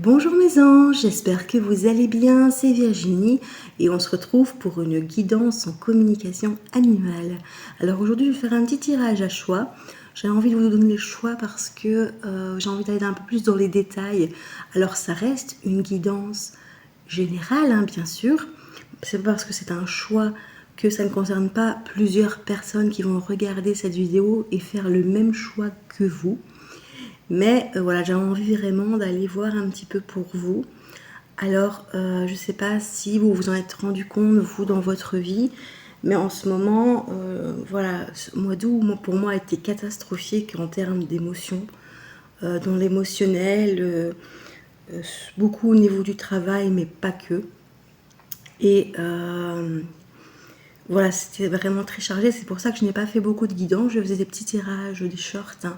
Bonjour mes anges, j'espère que vous allez bien, c'est Virginie et on se retrouve pour une guidance en communication animale. Alors aujourd'hui je vais faire un petit tirage à choix. J'ai envie de vous donner le choix parce que j'ai envie d'aller un peu plus dans les détails. Alors ça reste une guidance générale hein, bien sûr, c'est pas parce que c'est un choix que ça ne concerne pas plusieurs personnes qui vont regarder cette vidéo et faire le même choix que vous. Mais voilà, j'ai envie vraiment d'aller voir un petit peu pour vous. Alors, je ne sais pas si vous vous en êtes rendu compte, vous, dans votre vie, mais en ce moment, voilà, ce mois d'août, pour moi, a été catastrophique en termes d'émotions, dans l'émotionnel, beaucoup au niveau du travail, mais pas que. Et voilà, c'était vraiment très chargé. C'est pour ça que je n'ai pas fait beaucoup de guidance. Je faisais des petits tirages, des shorts, hein,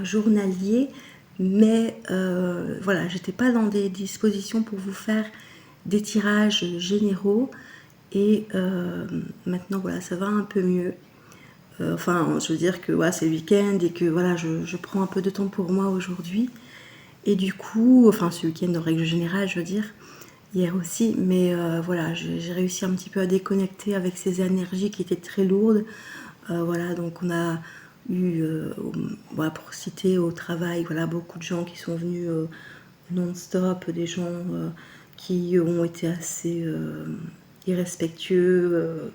journalier, mais voilà, j'étais pas dans des dispositions pour vous faire des tirages généraux et maintenant voilà, ça va un peu mieux. Enfin, je veux dire que voilà, c'est le week-end et que voilà, je prends un peu de temps pour moi aujourd'hui. Et du coup, enfin ce week-end en règle générale, je veux dire, hier aussi, mais voilà, j'ai réussi un petit peu à déconnecter avec ces énergies qui étaient très lourdes. Voilà, donc on a eu, voilà, pour citer au travail, voilà, beaucoup de gens qui sont venus non-stop, des gens qui ont été assez irrespectueux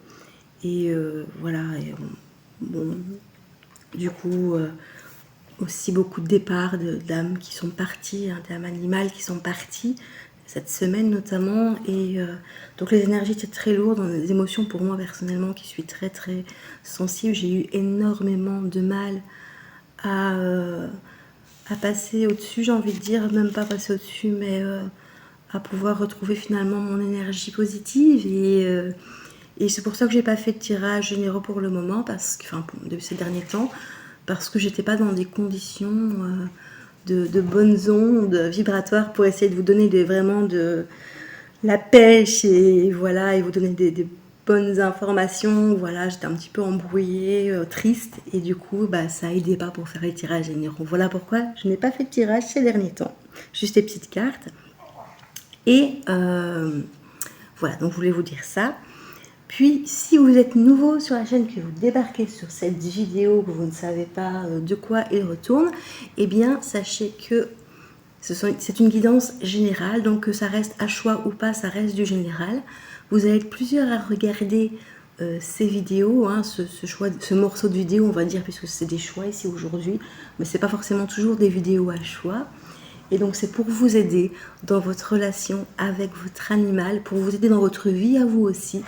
et voilà, et bon, du coup aussi beaucoup de départs d'âmes qui sont parties, hein, d'âmes animales qui sont parties cette semaine notamment, et donc les énergies étaient très lourdes, les émotions pour moi personnellement qui suis très très sensible, j'ai eu énormément de mal à, à passer au-dessus, j'ai envie de dire, même pas passer au-dessus, mais à pouvoir retrouver finalement mon énergie positive, et c'est pour ça que j'ai pas fait de tirage généraux pour le moment, parce que, enfin depuis ces derniers temps, parce que j'étais pas dans des conditions de bonnes ondes vibratoires pour essayer de vous donner vraiment de la pêche et voilà, et vous donner des bonnes informations. Voilà, j'étais un petit peu embrouillée, triste, et du coup bah, ça aidait pas pour faire les tirages généraux. Voilà pourquoi je n'ai pas fait de tirage ces derniers temps, juste des petites cartes. Et voilà, donc je voulais vous dire ça. Puis, si vous êtes nouveau sur la chaîne, que vous débarquez sur cette vidéo, que vous ne savez pas de quoi il retourne, eh bien, sachez que c'est une guidance générale, donc que ça reste à choix ou pas, ça reste du général. Vous allez être plusieurs à regarder ces vidéos, hein, ce morceau de vidéo, on va dire, puisque c'est des choix ici aujourd'hui, mais c'est pas forcément toujours des vidéos à choix. Et donc c'est pour vous aider dans votre relation avec votre animal, pour vous aider dans votre vie à vous aussi.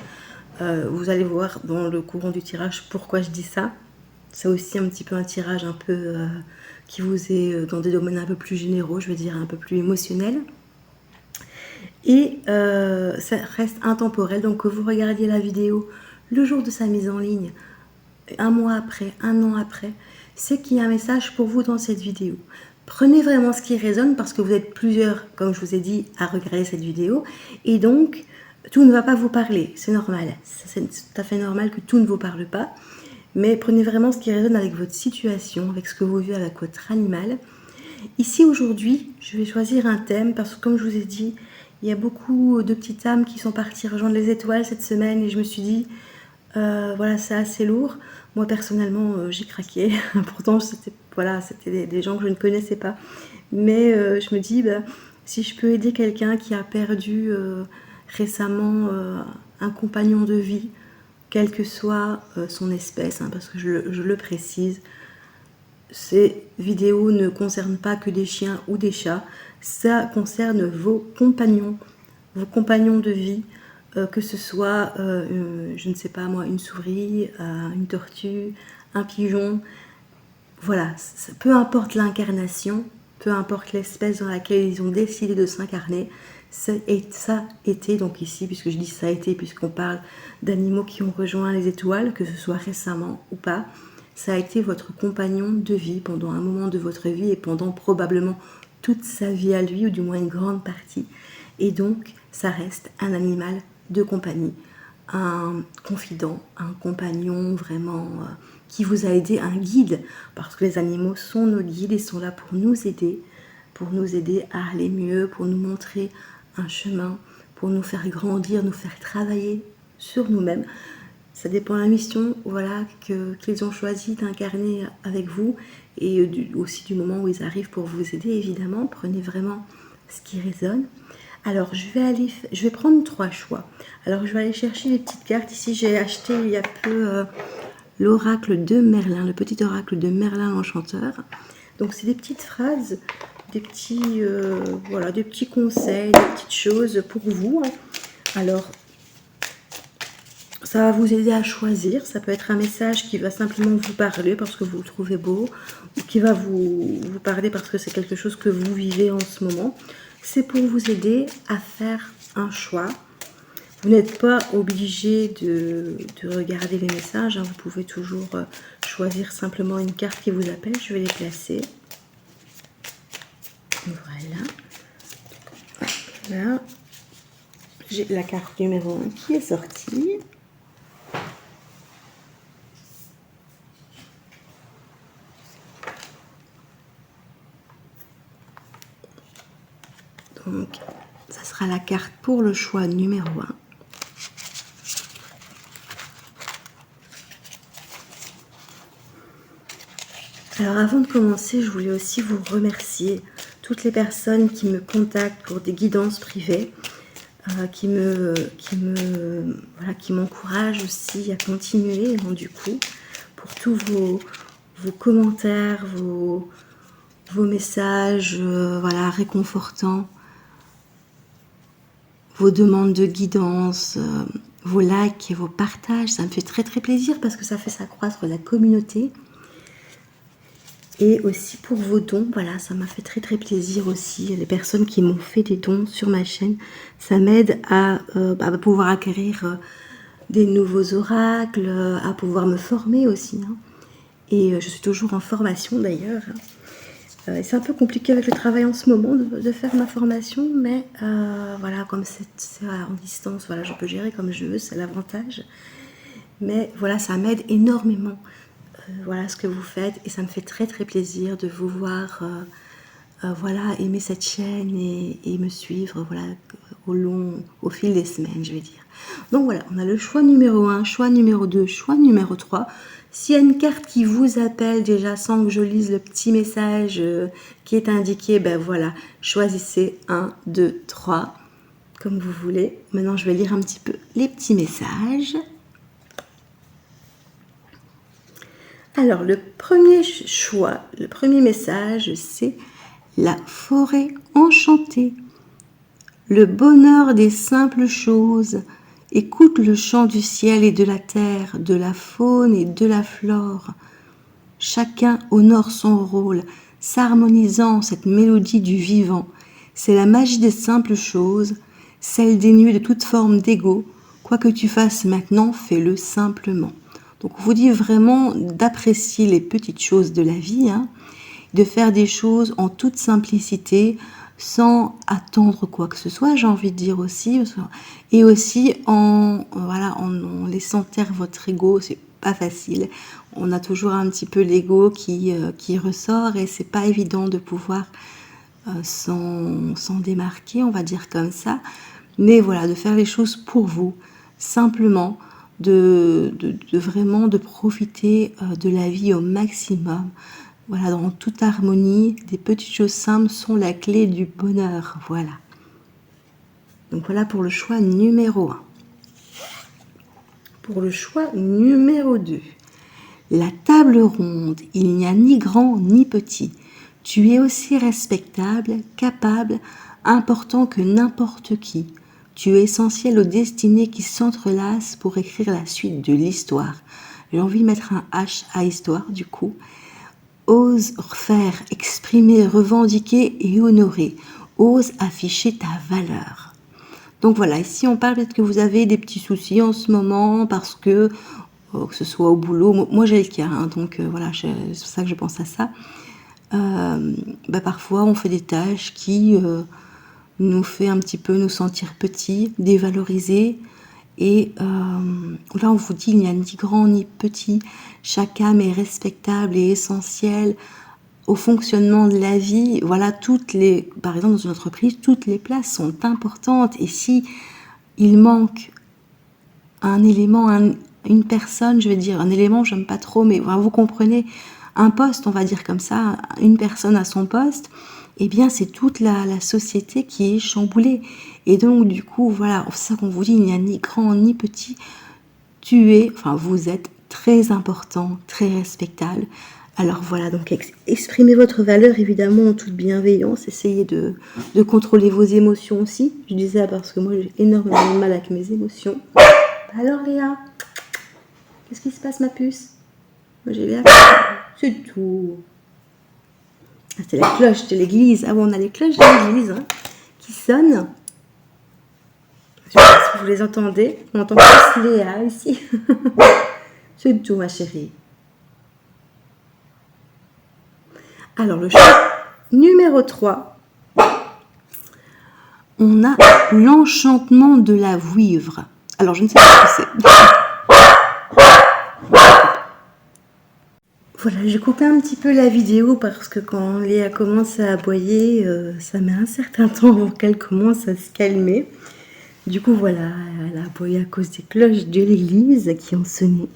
Vous allez voir dans le courant du tirage pourquoi je dis ça. C'est aussi un petit peu un tirage un peu qui vous est dans des domaines un peu plus généraux, je veux dire un peu plus émotionnels. Et ça reste intemporel, donc que vous regardiez la vidéo le jour de sa mise en ligne, un mois après, un an après, c'est qu'il y a un message pour vous dans cette vidéo. Prenez vraiment ce qui résonne parce que vous êtes plusieurs, comme je vous ai dit, à regarder cette vidéo. Et donc, tout ne va pas vous parler, c'est normal. C'est tout à fait normal que tout ne vous parle pas. Mais prenez vraiment ce qui résonne avec votre situation, avec ce que vous vivez avec votre animal. Ici, aujourd'hui, je vais choisir un thème parce que, comme je vous ai dit, il y a beaucoup de petites âmes qui sont parties rejoindre les étoiles cette semaine et je me suis dit, voilà, c'est assez lourd. Moi, personnellement, j'ai craqué. Pourtant, c'était voilà, des gens que je ne connaissais pas. Mais je me dis, bah, si je peux aider quelqu'un qui a perdu récemment un compagnon de vie, quelle que soit son espèce, hein, parce que je le précise, ces vidéos ne concernent pas que des chiens ou des chats, ça concerne vos compagnons de vie, que ce soit, je ne sais pas moi, une souris, une tortue, un pigeon, voilà, peu importe l'incarnation, peu importe l'espèce dans laquelle ils ont décidé de s'incarner, ça a été, donc ici, puisque je dis ça a été, puisqu'on parle d'animaux qui ont rejoint les étoiles, que ce soit récemment ou pas, ça a été votre compagnon de vie pendant un moment de votre vie et pendant probablement toute sa vie à lui, ou du moins une grande partie. Et donc, ça reste un animal de compagnie, un confident, un compagnon vraiment qui vous a aidé, un guide, parce que les animaux sont nos guides et sont là pour nous aider pour nous aider à aller mieux, pour nous montrer un chemin, pour nous faire grandir, nous faire travailler sur nous-mêmes. Ça dépend de la mission, voilà, qu'ils ont choisi d'incarner avec vous, et aussi du moment où ils arrivent pour vous aider, évidemment. Prenez vraiment ce qui résonne. Alors, je vais prendre 3 choix. Alors, je vais aller chercher les petites cartes. Ici, j'ai acheté il y a peu l'oracle de Merlin, le petit oracle de Merlin l'Enchanteur. Donc, c'est des petites phrases, des petits, voilà, des petits conseils, des petites choses pour vous. Alors, ça va vous aider à choisir. Ça peut être un message qui va simplement vous parler parce que vous le trouvez beau, ou qui va vous parler parce que c'est quelque chose que vous vivez en ce moment. C'est pour vous aider à faire un choix. Vous n'êtes pas obligé de regarder les messages, hein. Vous pouvez toujours choisir simplement une carte qui vous appelle. Je vais les placer. Voilà. Là, j'ai la carte numéro 1 qui est sortie. Donc, ça sera la carte pour le choix numéro 1. Alors, avant de commencer, je voulais aussi vous remercier, toutes les personnes qui me contactent pour des guidances privées, qui m'encouragent aussi à continuer, donc, du coup, pour tous vos commentaires, vos messages, voilà, réconfortants, vos demandes de guidance, vos likes et vos partages. Ça me fait très très plaisir parce que ça fait s'accroître la communauté. Et aussi pour vos dons, voilà, ça m'a fait très très plaisir aussi. Les personnes qui m'ont fait des dons sur ma chaîne, ça m'aide à pouvoir acquérir des nouveaux oracles, à pouvoir me former aussi, hein. Et je suis toujours en formation d'ailleurs. C'est un peu compliqué avec le travail en ce moment de faire ma formation, mais voilà, comme c'est en distance, voilà, je peux gérer comme je veux, c'est l'avantage. Mais voilà, ça m'aide énormément. Voilà ce que vous faites, et ça me fait très très plaisir de vous voir voilà, aimer cette chaîne et me suivre, voilà, au fil des semaines, je vais dire. Donc voilà, on a le choix numéro 1, choix numéro 2, choix numéro 3. S'il y a une carte qui vous appelle déjà sans que je lise le petit message qui est indiqué, ben voilà, choisissez 1, 2, 3, comme vous voulez. Maintenant, je vais lire un petit peu les petits messages. Alors, le premier choix, le premier message, c'est la forêt enchantée. Le bonheur des simples choses. Écoute le chant du ciel et de la terre, de la faune et de la flore. Chacun honore son rôle, s'harmonisant cette mélodie du vivant. C'est la magie des simples choses, celle dénuée de toute forme d'ego. Quoi que tu fasses maintenant, fais-le simplement. Donc, on vous dit vraiment d'apprécier les petites choses de la vie, hein, de faire des choses en toute simplicité, sans attendre quoi que ce soit, j'ai envie de dire aussi, et aussi en laissant taire votre ego. C'est pas facile. On a toujours un petit peu l'ego qui ressort, et c'est pas évident de pouvoir s'en démarquer, on va dire comme ça. Mais voilà, de faire les choses pour vous, simplement, vraiment de profiter de la vie au maximum. Voilà, dans toute harmonie, des petites choses simples sont la clé du bonheur. Voilà. Donc voilà pour le choix numéro 1. Pour le choix numéro 2. La table ronde, il n'y a ni grand ni petit. Tu es aussi respectable, capable, important que n'importe qui. Tu es essentiel aux destinées qui s'entrelacent pour écrire la suite de l'histoire. J'ai envie de mettre un H à histoire, du coup. Ose faire, exprimer, revendiquer et honorer. Ose afficher ta valeur. Donc voilà, ici on parle peut-être que vous avez des petits soucis en ce moment parce que ce soit au boulot. Moi j'ai le cas, hein, donc voilà, c'est pour ça que je pense à ça. Parfois on fait des tâches qui nous fait un petit peu nous sentir petits, dévalorisés. Et là, on vous dit, il n'y a ni grand ni petit. Chaque âme est respectable et essentielle au fonctionnement de la vie. Voilà, par exemple dans une entreprise, toutes les places sont importantes. Et si il manque un élément, une personne, je vais dire un élément, j'aime pas trop, mais voilà, vous comprenez, un poste, on va dire comme ça, une personne à son poste, eh bien c'est toute la société qui est chamboulée. Et donc du coup, voilà, c'est ça qu'on vous dit, il n'y a ni grand ni petit, vous êtes très important, très respectable. Alors voilà, donc exprimez votre valeur évidemment en toute bienveillance, essayez de contrôler vos émotions aussi. Je disais ça parce que moi j'ai énormément de mal avec mes émotions. Alors Léa, qu'est-ce qui se passe ma puce? Moi j'ai Léa, c'est tout. Ah, c'est la cloche de l'église. Ah bon, on a les cloches de l'église qui sonnent. Je sais pas si vous les entendez. On entend plus Léa ici. C'est tout ma chérie. Alors le choix numéro 3. On a l'enchantement de la vouivre. Alors je ne sais pas ce que c'est. Voilà, j'ai coupé un petit peu la vidéo parce que quand Léa commence à aboyer, ça met un certain temps avant qu'elle commence à se calmer. Du coup, voilà, elle a aboyé à cause des cloches de l'église qui ont sonné.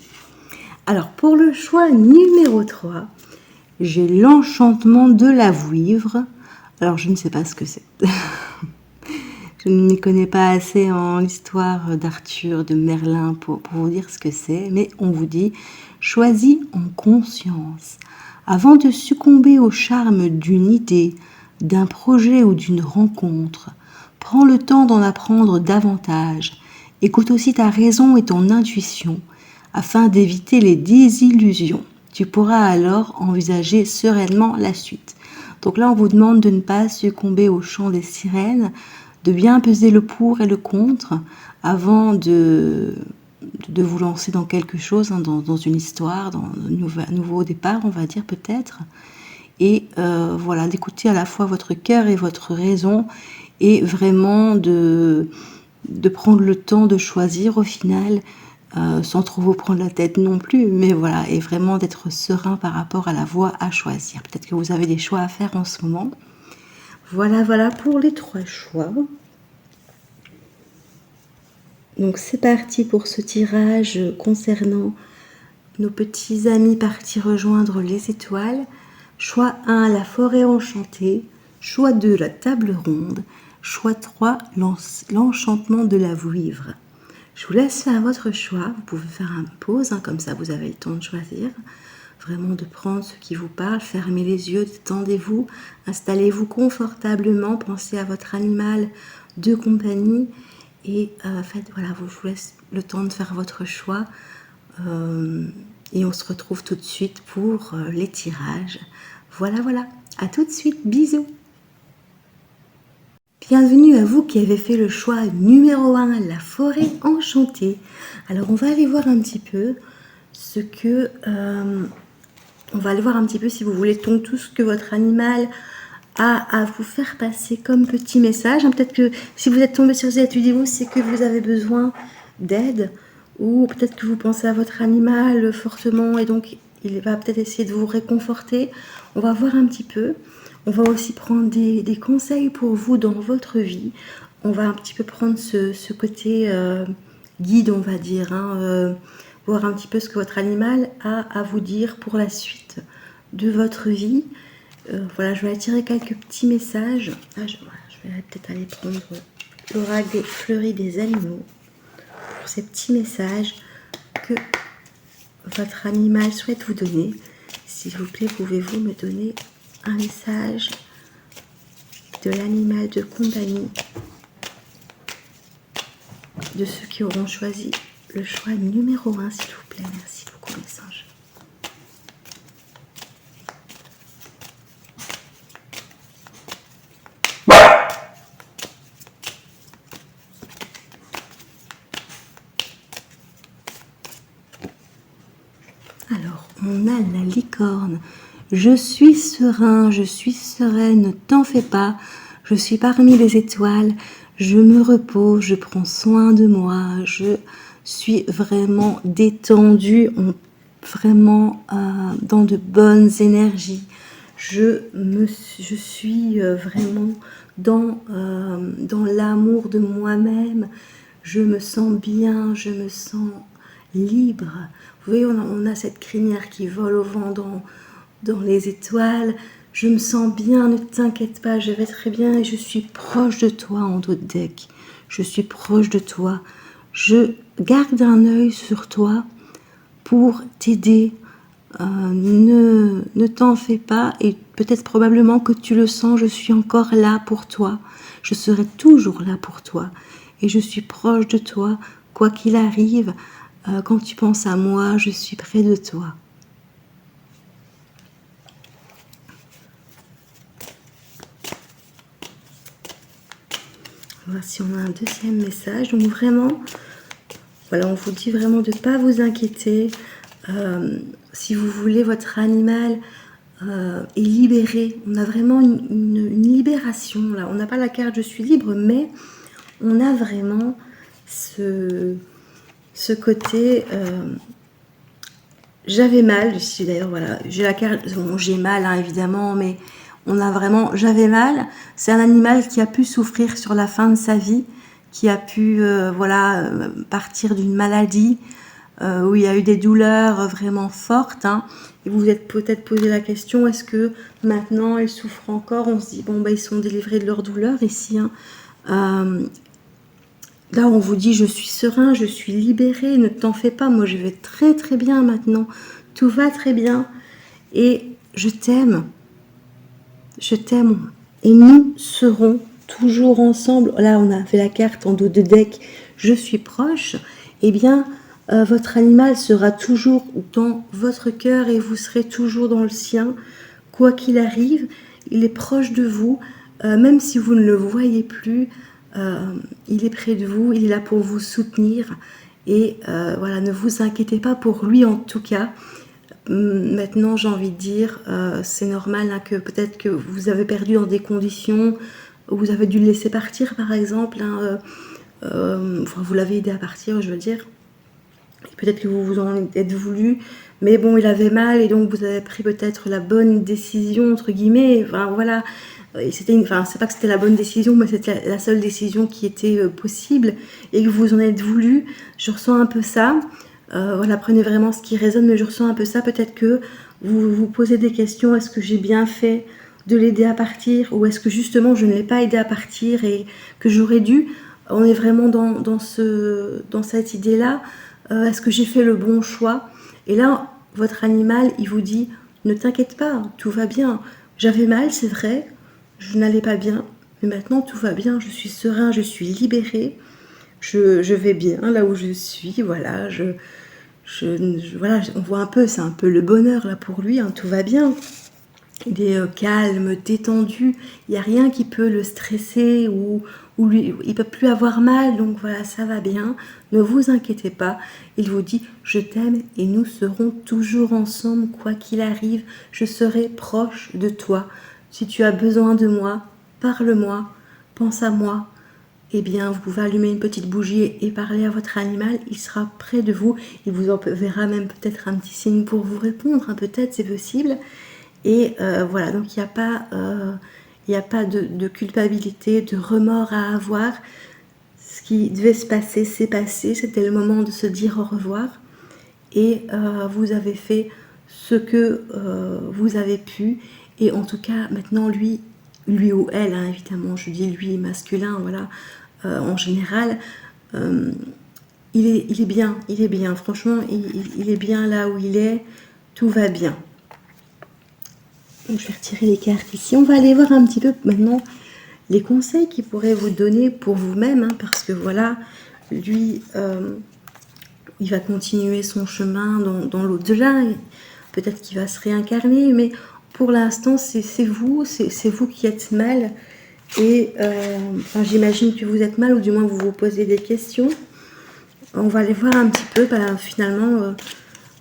Alors, pour le choix numéro 3, j'ai l'enchantement de la vouivre. Alors, je ne sais pas ce que c'est. Je ne m'y connais pas assez en l'histoire d'Arthur, de Merlin pour vous dire ce que c'est, mais on vous dit « Choisis en conscience. Avant de succomber au charme d'une idée, d'un projet ou d'une rencontre, prends le temps d'en apprendre davantage. Écoute aussi ta raison et ton intuition, afin d'éviter les désillusions. Tu pourras alors envisager sereinement la suite. » Donc là, on vous demande de ne pas succomber au chant des sirènes, de bien peser le pour et le contre avant de vous lancer dans quelque chose, dans une histoire, dans un nouveau départ, on va dire peut-être. Et voilà, d'écouter à la fois votre cœur et votre raison, et vraiment de prendre le temps de choisir au final, sans trop vous prendre la tête non plus, mais voilà, et vraiment d'être serein par rapport à la voie à choisir. Peut-être que vous avez des choix à faire en ce moment. Voilà pour les 3 choix. Donc c'est parti pour ce tirage concernant nos petits amis partis rejoindre les étoiles. Choix 1, la forêt enchantée. Choix 2, la table ronde. Choix 3, l'enchantement de la vouivre. Je vous laisse faire votre choix. Vous pouvez faire une pause, comme ça vous avez le temps de choisir. Vraiment de prendre ce qui vous parle, fermez les yeux, détendez-vous, installez-vous confortablement, pensez à votre animal de compagnie et faites, voilà, je vous laisse le temps de faire votre choix et on se retrouve tout de suite pour les tirages. Voilà, à tout de suite, bisous. Bienvenue à vous qui avez fait le choix numéro 1, la forêt enchantée. Alors on va aller voir un petit peu ce que... on va aller voir un petit peu, si vous voulez, tout ce que votre animal a à vous faire passer comme petit message. Peut-être que si vous êtes tombé sur cette vidéo, c'est que vous avez besoin d'aide, ou peut-être que vous pensez à votre animal fortement et donc il va peut-être essayer de vous réconforter. On va voir un petit peu. On va aussi prendre des conseils pour vous dans votre vie. On va un petit peu prendre ce côté guide, on va dire, voir un petit peu ce que votre animal a à vous dire pour la suite de votre vie. Voilà, je vais attirer quelques petits messages. Je vais peut-être aller prendre l'oracle fleuri des animaux pour ces petits messages que votre animal souhaite vous donner. S'il vous plaît, pouvez-vous me donner un message de l'animal de compagnie de ceux qui auront choisi le choix numéro 1, s'il vous plaît. Merci beaucoup, mes singes. Alors, on a la licorne. Je suis serein, je suis sereine, ne t'en fais pas. Je suis parmi les étoiles. Je me repose, je prends soin de moi. Je suis vraiment détendue, vraiment dans de bonnes énergies. je suis vraiment dans l'amour de moi-même. Je me sens bien, je me sens libre. Vous voyez, on a cette crinière qui vole au vent dans les étoiles. Je me sens bien, ne t'inquiète pas, je vais très bien et je suis proche de toi en dos de deck. Je suis proche de toi. Je garde un œil sur toi pour t'aider. Ne t'en fais pas et peut-être probablement que tu le sens, je suis encore là pour toi. Je serai toujours là pour toi et je suis proche de toi, quoi qu'il arrive. Quand tu penses à moi, je suis près de toi. Voilà, si on a un deuxième message, donc vraiment, voilà, on vous dit vraiment de ne pas vous inquiéter. Si vous voulez, votre animal est libéré. On a vraiment une libération là. On n'a pas la carte je suis libre, mais on a vraiment ce côté j'avais mal ici d'ailleurs. Voilà, j'ai la carte, bon, j'ai mal hein, évidemment, mais on a vraiment j'avais mal. C'est un animal qui a pu souffrir sur la fin de sa vie, qui a pu voilà partir d'une maladie où il y a eu des douleurs vraiment fortes hein. Et vous vous êtes peut-être posé la question, est-ce que maintenant ils souffrent encore? On se dit bon ben ils sont délivrés de leur douleur ici hein. Là on vous dit je suis serein, je suis libéré, ne t'en fais pas, moi je vais très très bien maintenant, tout va très bien et je t'aime et nous serons toujours ensemble. Là on a fait la carte en dos de deck, je suis proche, et bien votre animal sera toujours dans votre cœur et vous serez toujours dans le sien, quoi qu'il arrive, il est proche de vous, même si vous ne le voyez plus. Il est près de vous, il est là pour vous soutenir et voilà, ne vous inquiétez pas pour lui en tout cas. Maintenant j'ai envie de dire c'est normal hein, que peut-être que vous avez perdu dans des conditions où vous avez dû le laisser partir par exemple hein, enfin, vous l'avez aidé à partir je veux dire, peut-être que vous vous en êtes voulu, mais bon il avait mal et donc vous avez pris peut-être la bonne décision entre guillemets, enfin voilà. Enfin, c'est pas que c'était la bonne décision, mais c'était la seule décision qui était possible et que vous en êtes voulu. Je ressens un peu ça. Voilà, prenez vraiment ce qui résonne, mais je ressens un peu ça. Peut-être que vous vous posez des questions. Est-ce que j'ai bien fait de l'aider à partir ou est-ce que justement je ne l'ai pas aidé à partir et que j'aurais dû? On est vraiment dans cette idée-là. Est-ce que j'ai fait le bon choix? Et là, votre animal, il vous dit, ne t'inquiète pas, tout va bien. J'avais mal, c'est vrai. Je n'allais pas bien, mais maintenant tout va bien, je suis serein, je suis libérée, je vais bien là où je suis, voilà, voilà, on voit un peu, c'est un peu le bonheur là pour lui, hein, tout va bien. Il est calme, détendu, il n'y a rien qui peut le stresser ou lui, il ne peut plus avoir mal, donc voilà, ça va bien, ne vous inquiétez pas, il vous dit je t'aime et nous serons toujours ensemble quoi qu'il arrive, je serai proche de toi. Si tu as besoin de moi, parle-moi, pense à moi. Eh bien, vous pouvez allumer une petite bougie et parler à votre animal. Il sera près de vous. Il vous enverra même peut-être un petit signe pour vous répondre. Hein, peut-être, c'est possible. Et voilà, donc il n'y a pas de culpabilité, de remords à avoir. Ce qui devait se passer, s'est passé. C'était le moment de se dire au revoir. Et vous avez fait ce que vous avez pu. Et en tout cas, maintenant, lui ou elle, hein, évidemment, je dis lui masculin, voilà, en général, il est bien, franchement, il est bien là où il est, tout va bien. Donc, je vais retirer les cartes ici. On va aller voir un petit peu maintenant les conseils qu'il pourrait vous donner pour vous-même, hein, parce que voilà, lui, il va continuer son chemin dans l'au-delà. Peut-être qu'il va se réincarner, mais pour l'instant, c'est vous qui êtes mal. Et enfin, j'imagine que vous êtes mal, ou du moins vous vous posez des questions. On va aller voir un petit peu, finalement,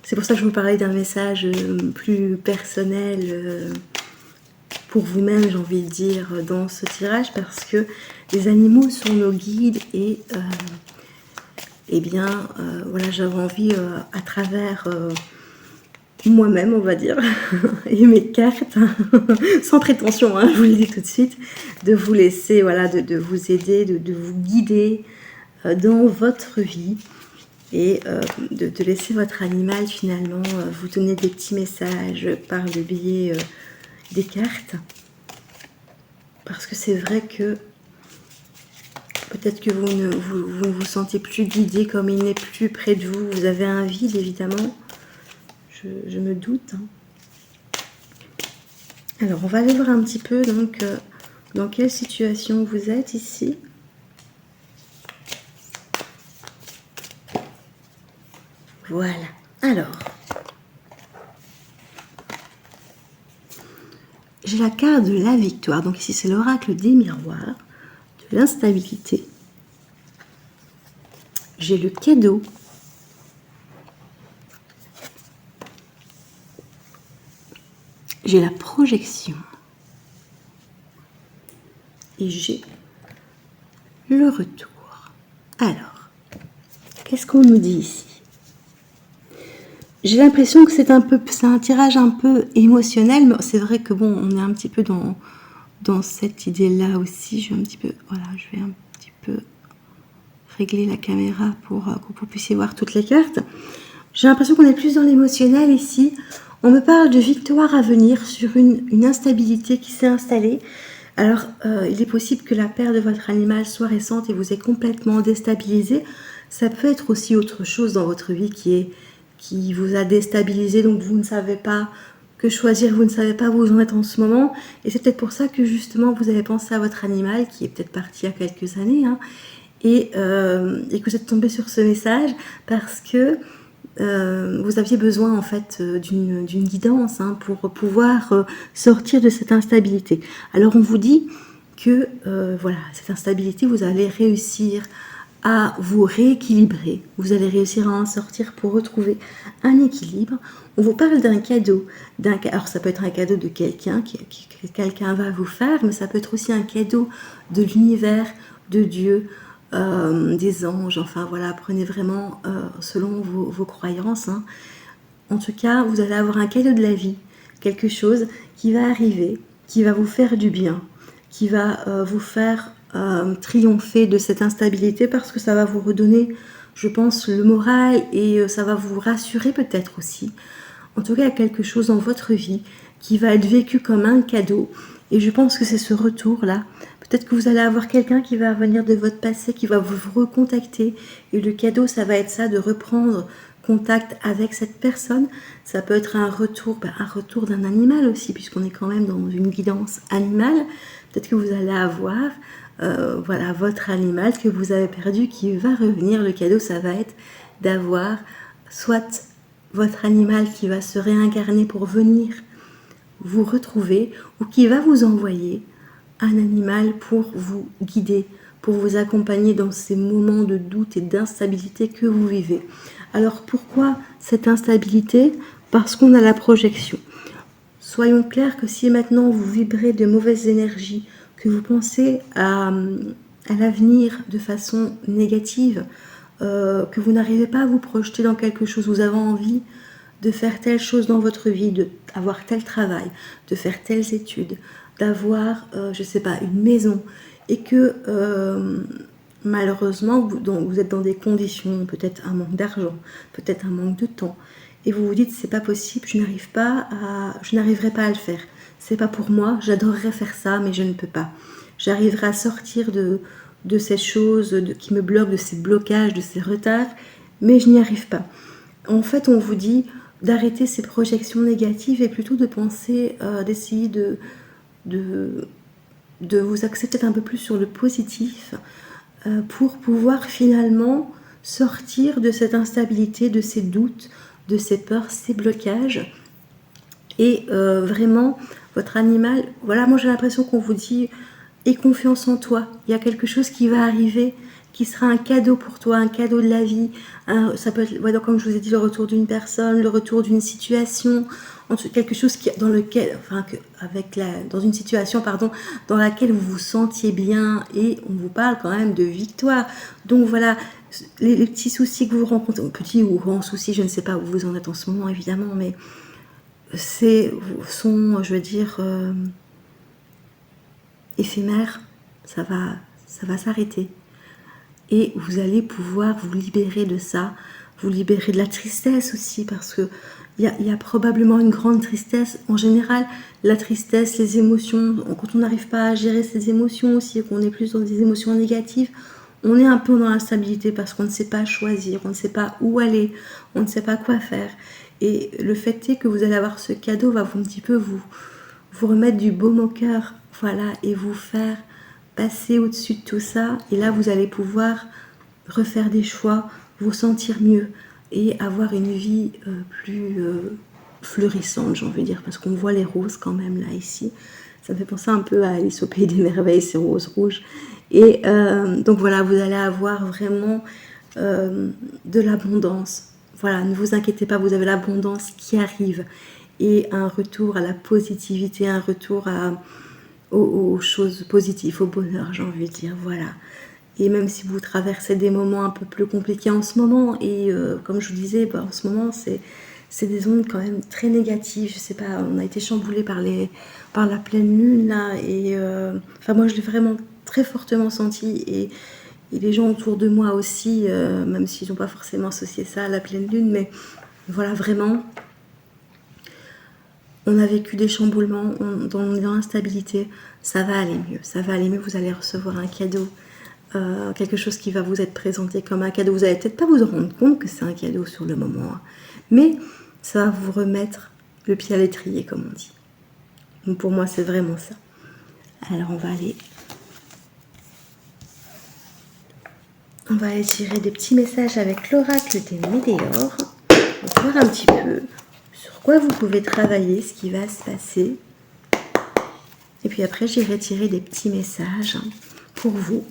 c'est pour ça que je vous parlais d'un message plus personnel pour vous-même, j'ai envie de dire, dans ce tirage, parce que les animaux sont nos guides et eh bien, voilà, j'avais envie à travers moi-même, on va dire, et mes cartes, sans prétention, hein, je vous le dis tout de suite, de vous laisser, voilà, de vous aider, de vous guider dans votre vie et de laisser votre animal finalement vous donner des petits messages par le biais des cartes. Parce que c'est vrai que peut-être que vous ne vous sentez plus guidé, comme il n'est plus près de vous. Vous avez un vide, évidemment. Je me doute. Hein. Alors, on va aller voir un petit peu, donc, dans quelle situation vous êtes ici. Voilà. Alors, j'ai la carte de la victoire. Donc ici, c'est l'oracle des miroirs, de l'instabilité. J'ai le cadeau. J'ai la projection. Et j'ai le retour. Alors, qu'est-ce qu'on nous dit ici? J'ai l'impression que c'est un tirage un peu émotionnel, mais c'est vrai que bon, on est un petit peu dans cette idée-là aussi. Je vais un petit peu régler la caméra pour que vous puissiez voir toutes les cartes. J'ai l'impression qu'on est plus dans l'émotionnel ici. On me parle de victoire à venir sur une instabilité qui s'est installée. Alors, il est possible que la perte de votre animal soit récente et vous ait complètement déstabilisé. Ça peut être aussi autre chose dans votre vie qui vous a déstabilisé, donc vous ne savez pas que choisir, vous ne savez pas où vous en êtes en ce moment. Et c'est peut-être pour ça que justement vous avez pensé à votre animal qui est peut-être parti il y a quelques années, hein, et que vous êtes tombé sur ce message parce que vous aviez besoin en fait d'une guidance hein, pour pouvoir sortir de cette instabilité. Alors on vous dit que voilà, cette instabilité, vous allez réussir à vous rééquilibrer, vous allez réussir à en sortir pour retrouver un équilibre. On vous parle d'un cadeau, alors ça peut être un cadeau de quelqu'un que quelqu'un va vous faire, mais ça peut être aussi un cadeau de l'univers, de Dieu, des anges, enfin voilà, prenez vraiment selon vos croyances. Hein. En tout cas, vous allez avoir un cadeau de la vie, quelque chose qui va arriver, qui va vous faire du bien, qui va vous faire triompher de cette instabilité parce que ça va vous redonner, je pense, le moral et ça va vous rassurer peut-être aussi. En tout cas, il y a quelque chose dans votre vie qui va être vécu comme un cadeau et je pense que c'est ce retour-là. Peut-être que vous allez avoir quelqu'un qui va venir de votre passé, qui va vous recontacter et le cadeau, ça va être ça, de reprendre contact avec cette personne. Ça peut être un retour d'un animal aussi, puisqu'on est quand même dans une guidance animale. Peut-être que vous allez avoir voilà, votre animal que vous avez perdu qui va revenir. Le cadeau, ça va être d'avoir soit votre animal qui va se réincarner pour venir vous retrouver ou qui va vous envoyer un animal pour vous guider, pour vous accompagner dans ces moments de doute et d'instabilité que vous vivez. Alors pourquoi cette instabilité? Parce qu'on a la projection. Soyons clairs que si maintenant vous vibrez de mauvaises énergies, que vous pensez à l'avenir de façon négative, que vous n'arrivez pas à vous projeter dans quelque chose, vous avez envie de faire telle chose dans votre vie, d'avoir tel travail, de faire telles études, d'avoir, je ne sais pas, une maison, et que malheureusement, vous êtes dans des conditions, peut-être un manque d'argent, peut-être un manque de temps, et vous vous dites, c'est pas possible, je n'arriverai pas à le faire. C'est pas pour moi, j'adorerais faire ça, mais je ne peux pas. J'arriverai à sortir de ces choses qui me bloquent, de ces blocages, de ces retards, mais je n'y arrive pas. En fait, on vous dit d'arrêter ces projections négatives et plutôt de penser, d'essayer de vous axer peut-être un peu plus sur le positif pour pouvoir finalement sortir de cette instabilité, de ces doutes, de ces peurs, ces blocages. Et vraiment, votre animal, voilà, moi j'ai l'impression qu'on vous dit, aie confiance en toi, il y a quelque chose qui va arriver, qui sera un cadeau pour toi, un cadeau de la vie. Ça peut être, voilà, comme je vous ai dit, le retour d'une personne, le retour d'une situation, quelque chose dans lequel, dans une situation, pardon, dans laquelle vous vous sentiez bien, et on vous parle quand même de victoire. Donc voilà, les petits soucis que vous rencontrez, petits ou grands soucis, je ne sais pas où vous en êtes en ce moment évidemment, mais sont, je veux dire, éphémères. Ça va s'arrêter. Et vous allez pouvoir vous libérer de ça, vous libérer de la tristesse aussi, parce que il y a probablement une grande tristesse. En général, la tristesse, les émotions, quand on n'arrive pas à gérer ses émotions aussi, qu'on est plus dans des émotions négatives, on est un peu dans l'instabilité parce qu'on ne sait pas choisir, on ne sait pas où aller, on ne sait pas quoi faire. Et le fait est que vous allez avoir ce cadeau va un petit peu vous remettre du baume au cœur, voilà, et vous faire passer au-dessus de tout ça. Et là, vous allez pouvoir refaire des choix, vous sentir mieux et avoir une vie plus fleurissante, j'ai envie de dire, parce qu'on voit les roses quand même là, ici. Ça me fait penser un peu à Alice au Pays des Merveilles, ces roses rouges. Et donc voilà, vous allez avoir vraiment de l'abondance. Voilà, ne vous inquiétez pas, vous avez l'abondance qui arrive. Et un retour à la positivité, un retour aux choses positives, au bonheur, j'ai envie de dire, voilà. Et même si vous traversez des moments un peu plus compliqués en ce moment, et comme je vous disais, en ce moment, c'est des ondes quand même très négatives. Je sais pas, on a été chamboulé par la pleine lune, là, et enfin, moi, je l'ai vraiment très fortement senti, et les gens autour de moi aussi, même s'ils n'ont pas forcément associé ça à la pleine lune, mais voilà, vraiment, on a vécu des chamboulements, dans l'instabilité, ça va aller mieux, vous allez recevoir un cadeau, quelque chose qui va vous être présenté comme un cadeau. Vous n'allez peut-être pas vous en rendre compte que c'est un cadeau sur le moment, hein, mais ça va vous remettre le pied à l'étrier, comme on dit. Donc pour moi, c'est vraiment ça. Alors on va aller tirer des petits messages avec l'oracle des Météores. On va voir un petit peu sur quoi vous pouvez travailler, ce qui va se passer. Et puis après, j'irai tirer des petits messages pour vous.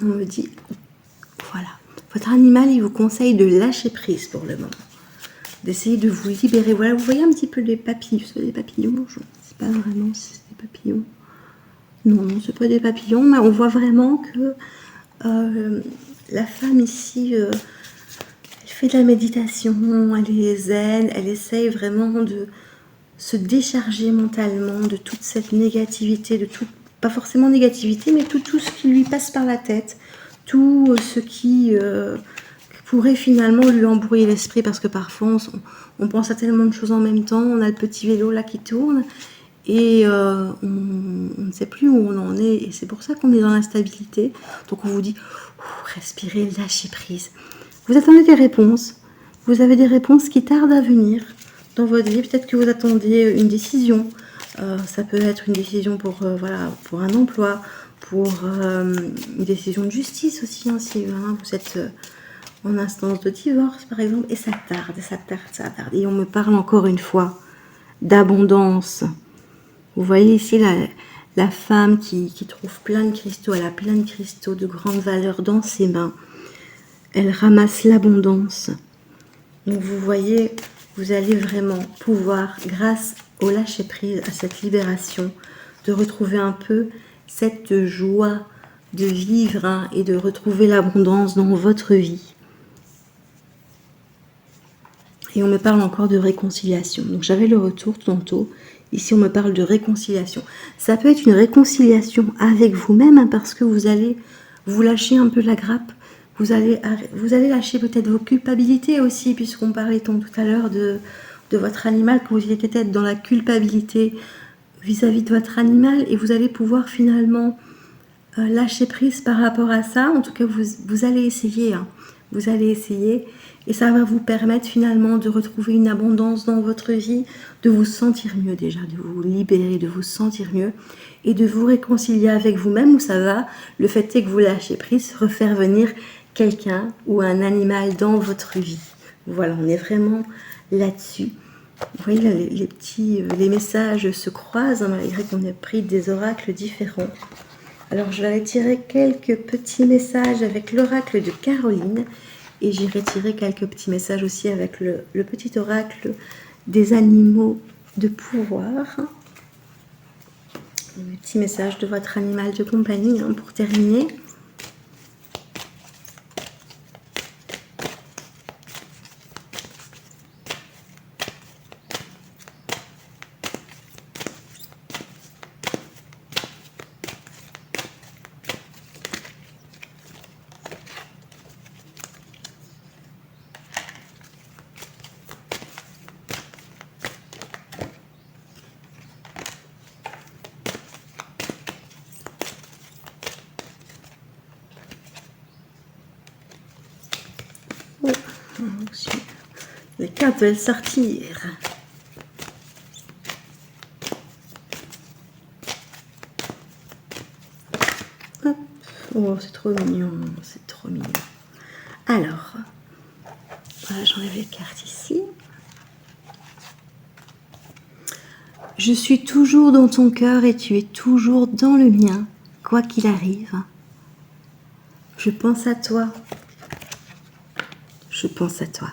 On me dit, voilà, votre animal, il vous conseille de lâcher prise pour le moment. D'essayer de vous libérer. Voilà, vous voyez un petit peu les papillons. C'est des papillons, je ne sais pas vraiment si c'est des papillons. Non, c'est pas des papillons, mais on voit vraiment que la femme ici, elle fait de la méditation, elle est zen, elle essaye vraiment de se décharger mentalement de toute cette négativité, de tout, pas forcément négativité, mais tout ce qui lui passe par la tête, tout ce qui pourrait finalement lui embrouiller l'esprit, parce que parfois on pense à tellement de choses en même temps, on a le petit vélo là qui tourne, et on ne sait plus où on en est, et c'est pour ça qu'on est dans l'instabilité. Donc on vous dit, respirez, lâchez prise. Vous attendez des réponses, vous avez des réponses qui tardent à venir dans votre vie. Peut-être que vous attendiez une décision, ça peut être une décision pour un emploi, pour une décision de justice aussi, hein, si vous êtes en instance de divorce par exemple, et ça tarde. Et on me parle encore une fois d'abondance. Vous voyez ici la femme qui trouve plein de cristaux, elle a plein de cristaux de grande valeur dans ses mains. Elle ramasse l'abondance. Donc vous voyez, vous allez vraiment pouvoir, grâce au lâcher-prise, à cette libération, de retrouver un peu cette joie de vivre, hein, et de retrouver l'abondance dans votre vie. Et on me parle encore de réconciliation. Donc j'avais le retour tantôt. Ici, on me parle de réconciliation. Ça peut être une réconciliation avec vous-même, hein, parce que vous allez vous lâcher un peu la grappe. Vous allez lâcher peut-être vos culpabilités aussi, puisqu'on parlait tout à l'heure de votre animal, que vous étiez peut-être dans la culpabilité vis-à-vis de votre animal, et vous allez pouvoir finalement lâcher prise par rapport à ça. En tout cas, vous allez essayer, hein. Vous allez essayer, et ça va vous permettre finalement de retrouver une abondance dans votre vie, de vous sentir mieux déjà, de vous libérer, de vous sentir mieux, et de vous réconcilier avec vous-même, où ça va, le fait est que vous lâchez prise, refaire venir quelqu'un ou un animal dans votre vie. Voilà, on est vraiment là-dessus. Vous voyez, là, les messages se croisent, hein, malgré qu'on ait pris des oracles différents. Alors, je vais aller tirer quelques petits messages avec l'oracle de Caroline, et j'irai tirer quelques petits messages aussi avec le petit oracle des animaux de pouvoir. Le petit message de votre animal de compagnie hein, pour terminer. Les cartes veulent sortir. Hop. Oh, c'est trop mignon, c'est trop mignon. Alors, voilà, j'enlève les cartes ici. Je suis toujours dans ton cœur et tu es toujours dans le mien, quoi qu'il arrive. Je pense à toi. Je pense à toi.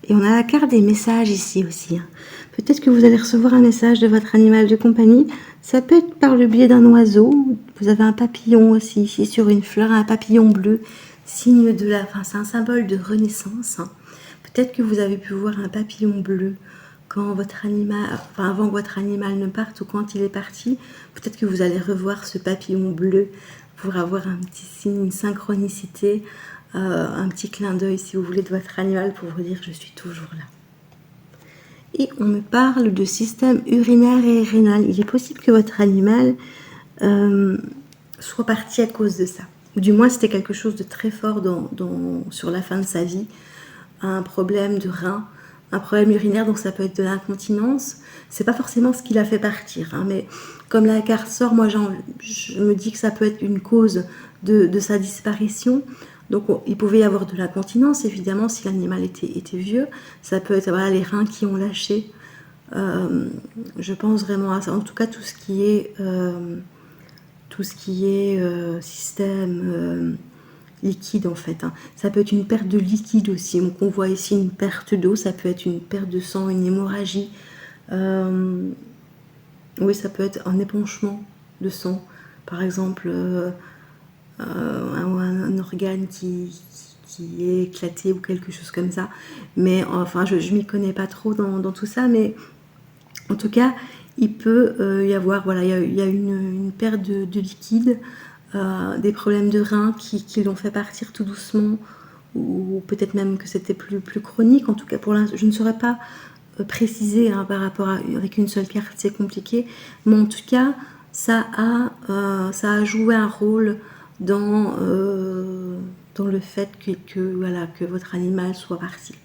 Et on a la carte des messages ici aussi. Hein. Peut-être que vous allez recevoir un message de votre animal de compagnie. Ça peut être par le biais d'un oiseau. Vous avez un papillon aussi ici sur une fleur, un papillon bleu, signe de la... Enfin, c'est un symbole de renaissance. Hein. Peut-être que vous avez pu voir un papillon bleu quand votre animal, enfin avant que votre animal ne parte ou quand il est parti. Peut-être que vous allez revoir ce papillon bleu pour avoir un petit signe, une synchronicité. Un petit clin d'œil si vous voulez de votre animal pour vous dire je suis toujours là. Et on me parle de système urinaire et rénal. Il est possible que votre animal soit parti à cause de ça. Ou du moins c'était quelque chose de très fort sur la fin de sa vie. Un problème de rein, un problème urinaire, donc ça peut être de l'incontinence. C'est pas forcément ce qui l'a fait partir. Hein, mais comme la carte sort, moi je me dis que ça peut être une cause de sa disparition. Donc il pouvait y avoir de l'incontinence, évidemment, si l'animal était vieux. Ça peut être voilà, les reins qui ont lâché. Je pense vraiment à ça. En tout cas, tout ce qui est système liquide, en fait. Hein. Ça peut être une perte de liquide aussi. Donc on voit ici une perte d'eau. Ça peut être une perte de sang, une hémorragie. Oui, ça peut être un épanchement de sang. Par exemple... un organe qui est éclaté ou quelque chose comme ça. Mais enfin, je m'y connais pas trop dans tout ça, mais en tout cas, il peut y avoir, voilà, il y a une perte de liquide, des problèmes de reins qui l'ont fait partir tout doucement, ou peut-être même que c'était plus chronique. En tout cas, pour l'instant, je ne saurais pas préciser hein, par rapport avec une seule carte, c'est compliqué. Mais en tout cas, ça a joué un rôle dans le fait que votre animal soit parti.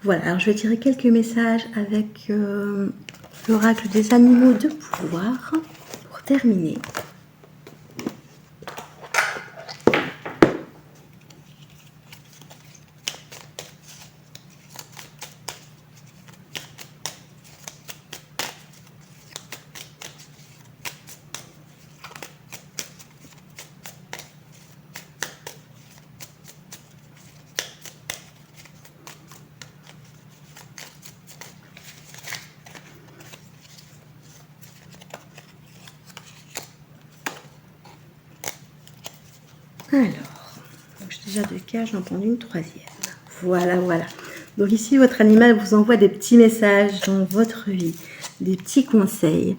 Voilà, alors je vais tirer quelques messages avec l'oracle des animaux de pouvoir pour terminer. Alors, j'ai déjà 2 cases, j'en prends une troisième. Voilà. Donc ici, votre animal vous envoie des petits messages dans votre vie, des petits conseils.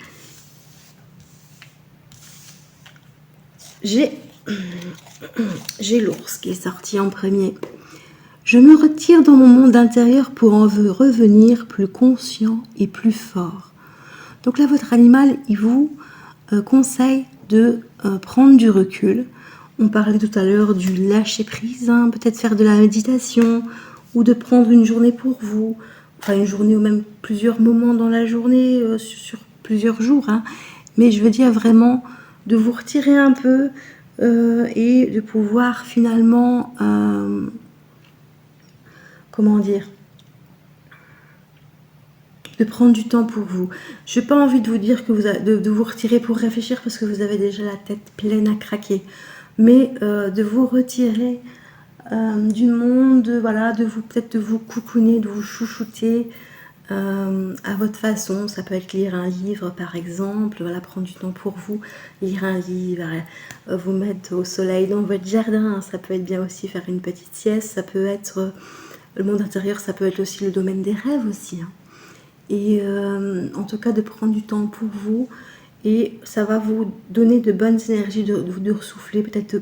J'ai l'ours qui est sorti en premier. Je me retire dans mon monde intérieur pour en revenir plus conscient et plus fort. Donc là, votre animal, il vous conseille de prendre du recul. On parlait tout à l'heure du lâcher prise, hein, peut-être faire de la méditation ou de prendre une journée pour vous, enfin une journée ou même plusieurs moments dans la journée, sur plusieurs jours. Hein. Mais je veux dire vraiment de vous retirer un peu et de pouvoir finalement, comment dire, de prendre du temps pour vous. Je n'ai pas envie de vous dire que de vous retirer pour réfléchir parce que vous avez déjà la tête pleine à craquer. Mais de vous retirer du monde, voilà, peut-être de vous coucouner, de vous chouchouter, à votre façon. Ça peut être lire un livre par exemple, voilà, prendre du temps pour vous, lire un livre, vous mettre au soleil dans votre jardin, ça peut être bien aussi faire une petite sieste, ça peut être le monde intérieur, ça peut être aussi le domaine des rêves aussi, hein. Et en tout cas de prendre du temps pour vous, et ça va vous donner de bonnes énergies de ressouffler, peut-être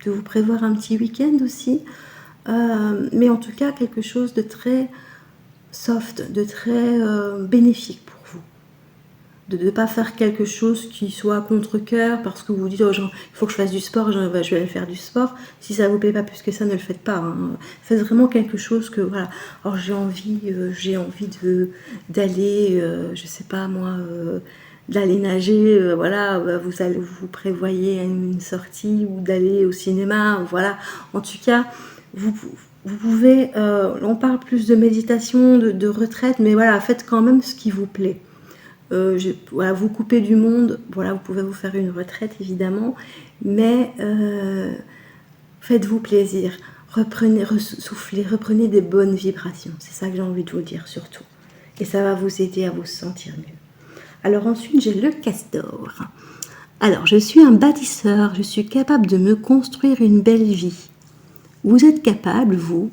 de vous prévoir un petit week-end aussi, mais en tout cas quelque chose de très soft, de très bénéfique pour vous. De ne pas faire quelque chose qui soit à contre-cœur parce que vous vous dites oh, il faut que je fasse du sport, je vais aller faire du sport. Si ça ne vous plaît pas plus que ça, ne le faites pas, hein. Faites vraiment quelque chose que voilà. Alors j'ai envie d'aller, je sais pas moi, d'aller nager, voilà, vous prévoyez une sortie ou d'aller au cinéma, voilà. En tout cas, vous pouvez, on parle plus de méditation, de retraite, mais voilà, faites quand même ce qui vous plaît. Voilà, vous coupez du monde, voilà, vous pouvez vous faire une retraite évidemment, mais faites-vous plaisir, soufflez, reprenez des bonnes vibrations, c'est ça que j'ai envie de vous dire surtout, et ça va vous aider à vous sentir mieux. Alors ensuite j'ai le castor. Alors je suis un bâtisseur, je suis capable de me construire une belle vie. Vous êtes capable, vous,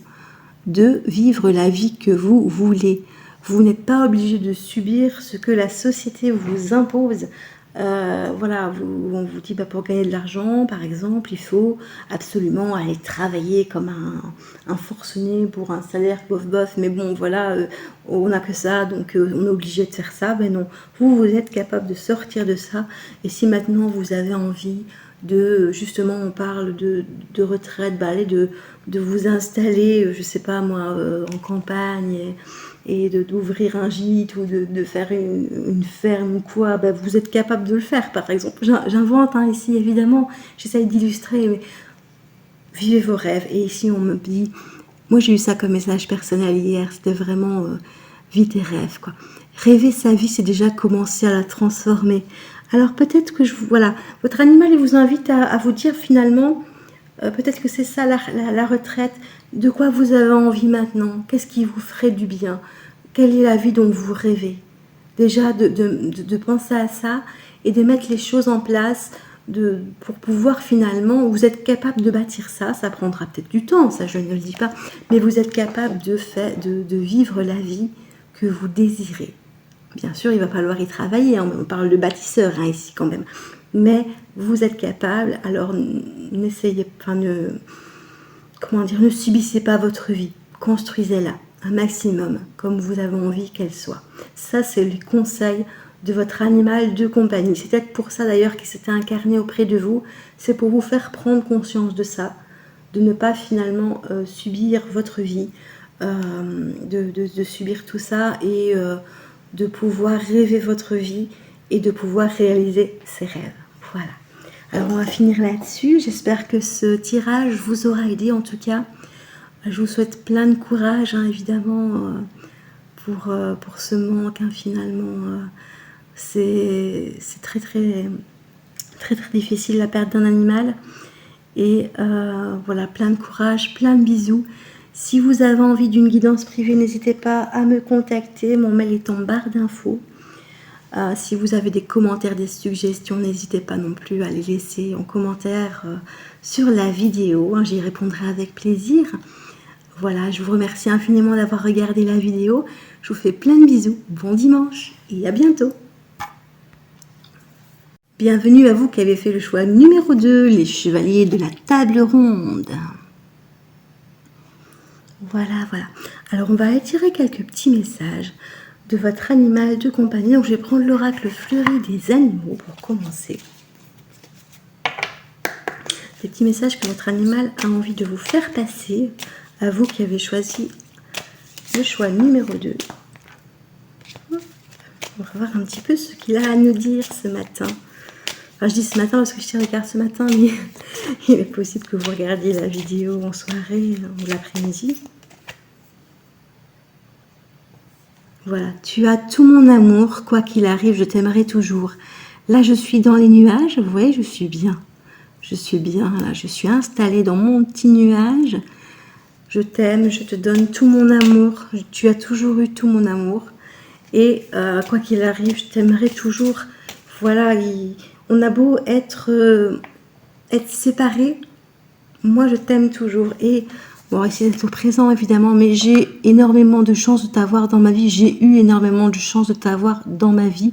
de vivre la vie que vous voulez. Vous n'êtes pas obligé de subir ce que la société vous impose. Voilà, on vous dit pour gagner de l'argent, par exemple, il faut absolument aller travailler comme un forcené pour un salaire bof, mais bon, voilà, on n'a que ça, donc on est obligé de faire ça. Ben non, vous êtes capable de sortir de ça. Et si maintenant vous avez envie de, justement, on parle de retraite, de vous installer, je sais pas moi, en campagne, et d'ouvrir un gîte ou de faire une ferme ou quoi, vous êtes capable de le faire, par exemple. J'invente ici, évidemment, j'essaye d'illustrer, mais vivez vos rêves. Et ici, on me dit, moi j'ai eu ça comme message personnel hier, c'était vraiment vis tes rêves, quoi. Rêver sa vie, c'est déjà commencer à la transformer. Alors peut-être que voilà, votre animal il vous invite à vous dire finalement, peut-être que c'est ça la retraite, de quoi vous avez envie maintenant, qu'est-ce qui vous ferait du bien, quelle est la vie dont vous rêvez. Déjà de penser à ça et de mettre les choses en place pour pouvoir finalement, vous êtes capable de bâtir ça, ça prendra peut-être du temps, ça je ne le dis pas, mais vous êtes capable de vivre la vie que vous désirez. Bien sûr, il va falloir y travailler, on parle de bâtisseur ici quand même, mais vous êtes capable, alors n'essayez pas, ne subissez pas votre vie, construisez-la un maximum, comme vous avez envie qu'elle soit. Ça, c'est le conseil de votre animal de compagnie. C'est peut-être pour ça d'ailleurs qu'il s'était incarné auprès de vous, c'est pour vous faire prendre conscience de ça, de ne pas finalement subir votre vie, de subir tout ça et de pouvoir rêver votre vie et de pouvoir réaliser ses rêves. Voilà. Alors on va finir là-dessus. J'espère que ce tirage vous aura aidé en tout cas. Je vous souhaite plein de courage, évidemment, pour ce manque, finalement. C'est très, très, très, très difficile la perte d'un animal. Et voilà, plein de courage, plein de bisous. Si vous avez envie d'une guidance privée, n'hésitez pas à me contacter. Mon mail est en barre d'infos. Si vous avez des commentaires, des suggestions, n'hésitez pas non plus à les laisser en commentaire sur la vidéo. J'y répondrai avec plaisir. Voilà, je vous remercie infiniment d'avoir regardé la vidéo. Je vous fais plein de bisous. Bon dimanche et à bientôt. Bienvenue à vous qui avez fait le choix numéro 2, les chevaliers de la table ronde. Voilà. Alors, on va étirer quelques petits messages de votre animal de compagnie. Donc, je vais prendre l'oracle fleuri des animaux pour commencer. Des petits messages que votre animal a envie de vous faire passer, à vous qui avez choisi le choix numéro 2. On va voir un petit peu ce qu'il a à nous dire ce matin. Enfin, je dis ce matin parce que je tire les cartes ce matin, mais il est possible que vous regardiez la vidéo en soirée ou l'après-midi. Voilà, tu as tout mon amour, quoi qu'il arrive, je t'aimerai toujours. Là, je suis dans les nuages, vous voyez, je suis bien. Je suis bien, là, je suis installée dans mon petit nuage. Je t'aime, je te donne tout mon amour. Tu as toujours eu tout mon amour. Et quoi qu'il arrive, je t'aimerai toujours. Voilà, on a beau être séparés, moi je t'aime toujours. Et bon, essayer d'être présent évidemment, mais j'ai énormément de chance de t'avoir dans ma vie. J'ai eu énormément de chance de t'avoir dans ma vie.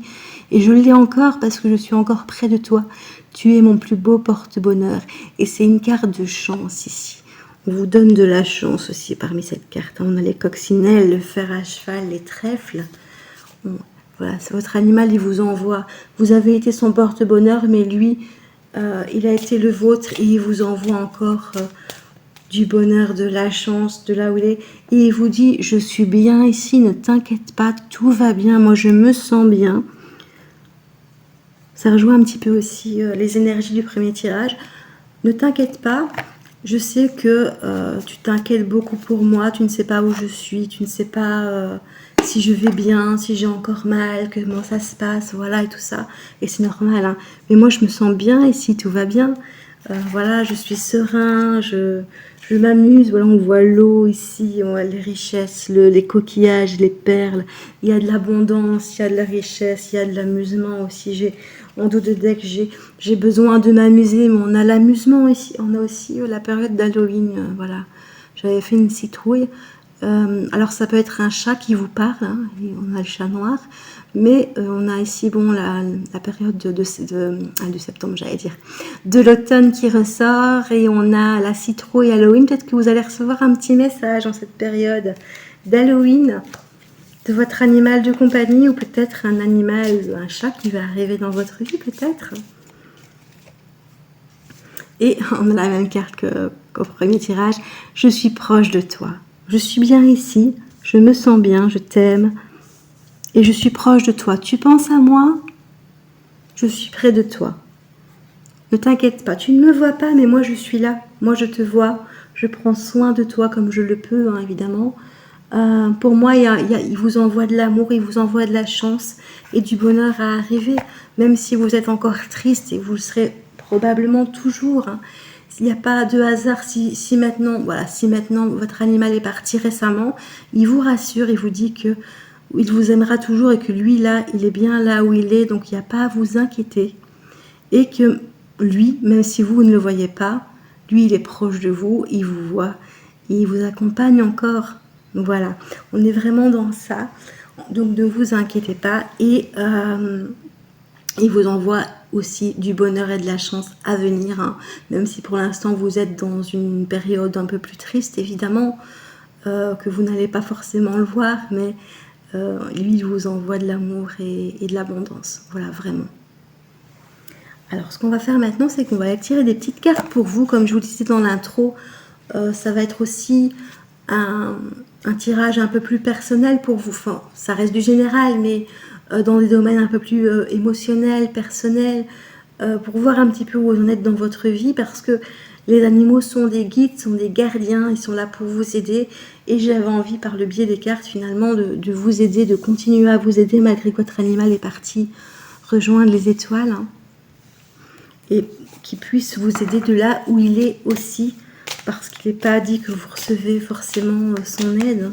Et je l'ai encore parce que je suis encore près de toi. Tu es mon plus beau porte-bonheur. Et c'est une carte de chance ici. On vous donne de la chance aussi parmi cette carte. On a les coccinelles, le fer à cheval, les trèfles. Voilà, c'est votre animal, il vous envoie. Vous avez été son porte-bonheur, mais lui, il a été le vôtre et il vous envoie encore du bonheur, de la chance, de là où il est. Et il vous dit, je suis bien ici, ne t'inquiète pas, tout va bien, moi je me sens bien. Ça rejoint un petit peu aussi les énergies du premier tirage. Ne t'inquiète pas, je sais que tu t'inquiètes beaucoup pour moi, tu ne sais pas où je suis, tu ne sais pas si je vais bien, si j'ai encore mal, comment ça se passe, voilà, et tout ça. Et c'est normal, hein. Mais moi, je me sens bien ici, tout va bien. Voilà, je suis serein, je m'amuse. Voilà, on voit l'eau ici, on voit les richesses, les coquillages, les perles. Il y a de l'abondance, il y a de la richesse, il y a de l'amusement aussi. En dos de deck, j'ai besoin de m'amuser, mais on a l'amusement ici. On a aussi la période d'Halloween, voilà. J'avais fait une citrouille. Alors ça peut être un chat qui vous parle, hein, et on a le chat noir, mais on a ici bon la période de septembre, j'allais dire, de l'automne qui ressort, et on a la citrouille Halloween. Peut-être que vous allez recevoir un petit message en cette période d'Halloween de votre animal de compagnie, ou peut-être un animal, un chat qui va arriver dans votre vie peut-être. Et on a la même carte qu'au premier tirage, je suis proche de toi. Je suis bien ici, je me sens bien, je t'aime et je suis proche de toi. Tu penses à moi? Je suis près de toi. Ne t'inquiète pas, tu ne me vois pas, mais moi je suis là. Moi je te vois, je prends soin de toi comme je le peux, hein, évidemment. Pour moi, il vous envoie de l'amour, il vous envoie de la chance et du bonheur à arriver, même si vous êtes encore triste, et vous le serez probablement toujours, hein. Il n'y a pas de hasard si maintenant votre animal est parti récemment, il vous rassure, il vous dit que il vous aimera toujours et que lui là, il est bien là où il est, donc il n'y a pas à vous inquiéter. Et que lui, même si vous ne le voyez pas, lui il est proche de vous, il vous voit, il vous accompagne encore. Voilà, on est vraiment dans ça, donc ne vous inquiétez pas, et il vous envoie aussi du bonheur et de la chance à venir, hein. Même si pour l'instant vous êtes dans une période un peu plus triste, évidemment, que vous n'allez pas forcément le voir, mais lui il vous envoie de l'amour et de l'abondance, voilà, vraiment. Alors ce qu'on va faire maintenant, c'est qu'on va tirer des petites cartes pour vous, comme je vous le disais dans l'intro. Ça va être aussi un tirage un peu plus personnel pour vous. Enfin, ça reste du général, mais dans des domaines un peu plus émotionnels, personnels, pour voir un petit peu où vous en êtes dans votre vie, parce que les animaux sont des guides, sont des gardiens, ils sont là pour vous aider, et j'avais envie par le biais des cartes finalement de vous aider, de continuer à vous aider malgré que votre animal est parti rejoindre les étoiles, hein, et qu'il puisse vous aider de là où il est aussi, parce qu'il n'est pas dit que vous recevez forcément son aide.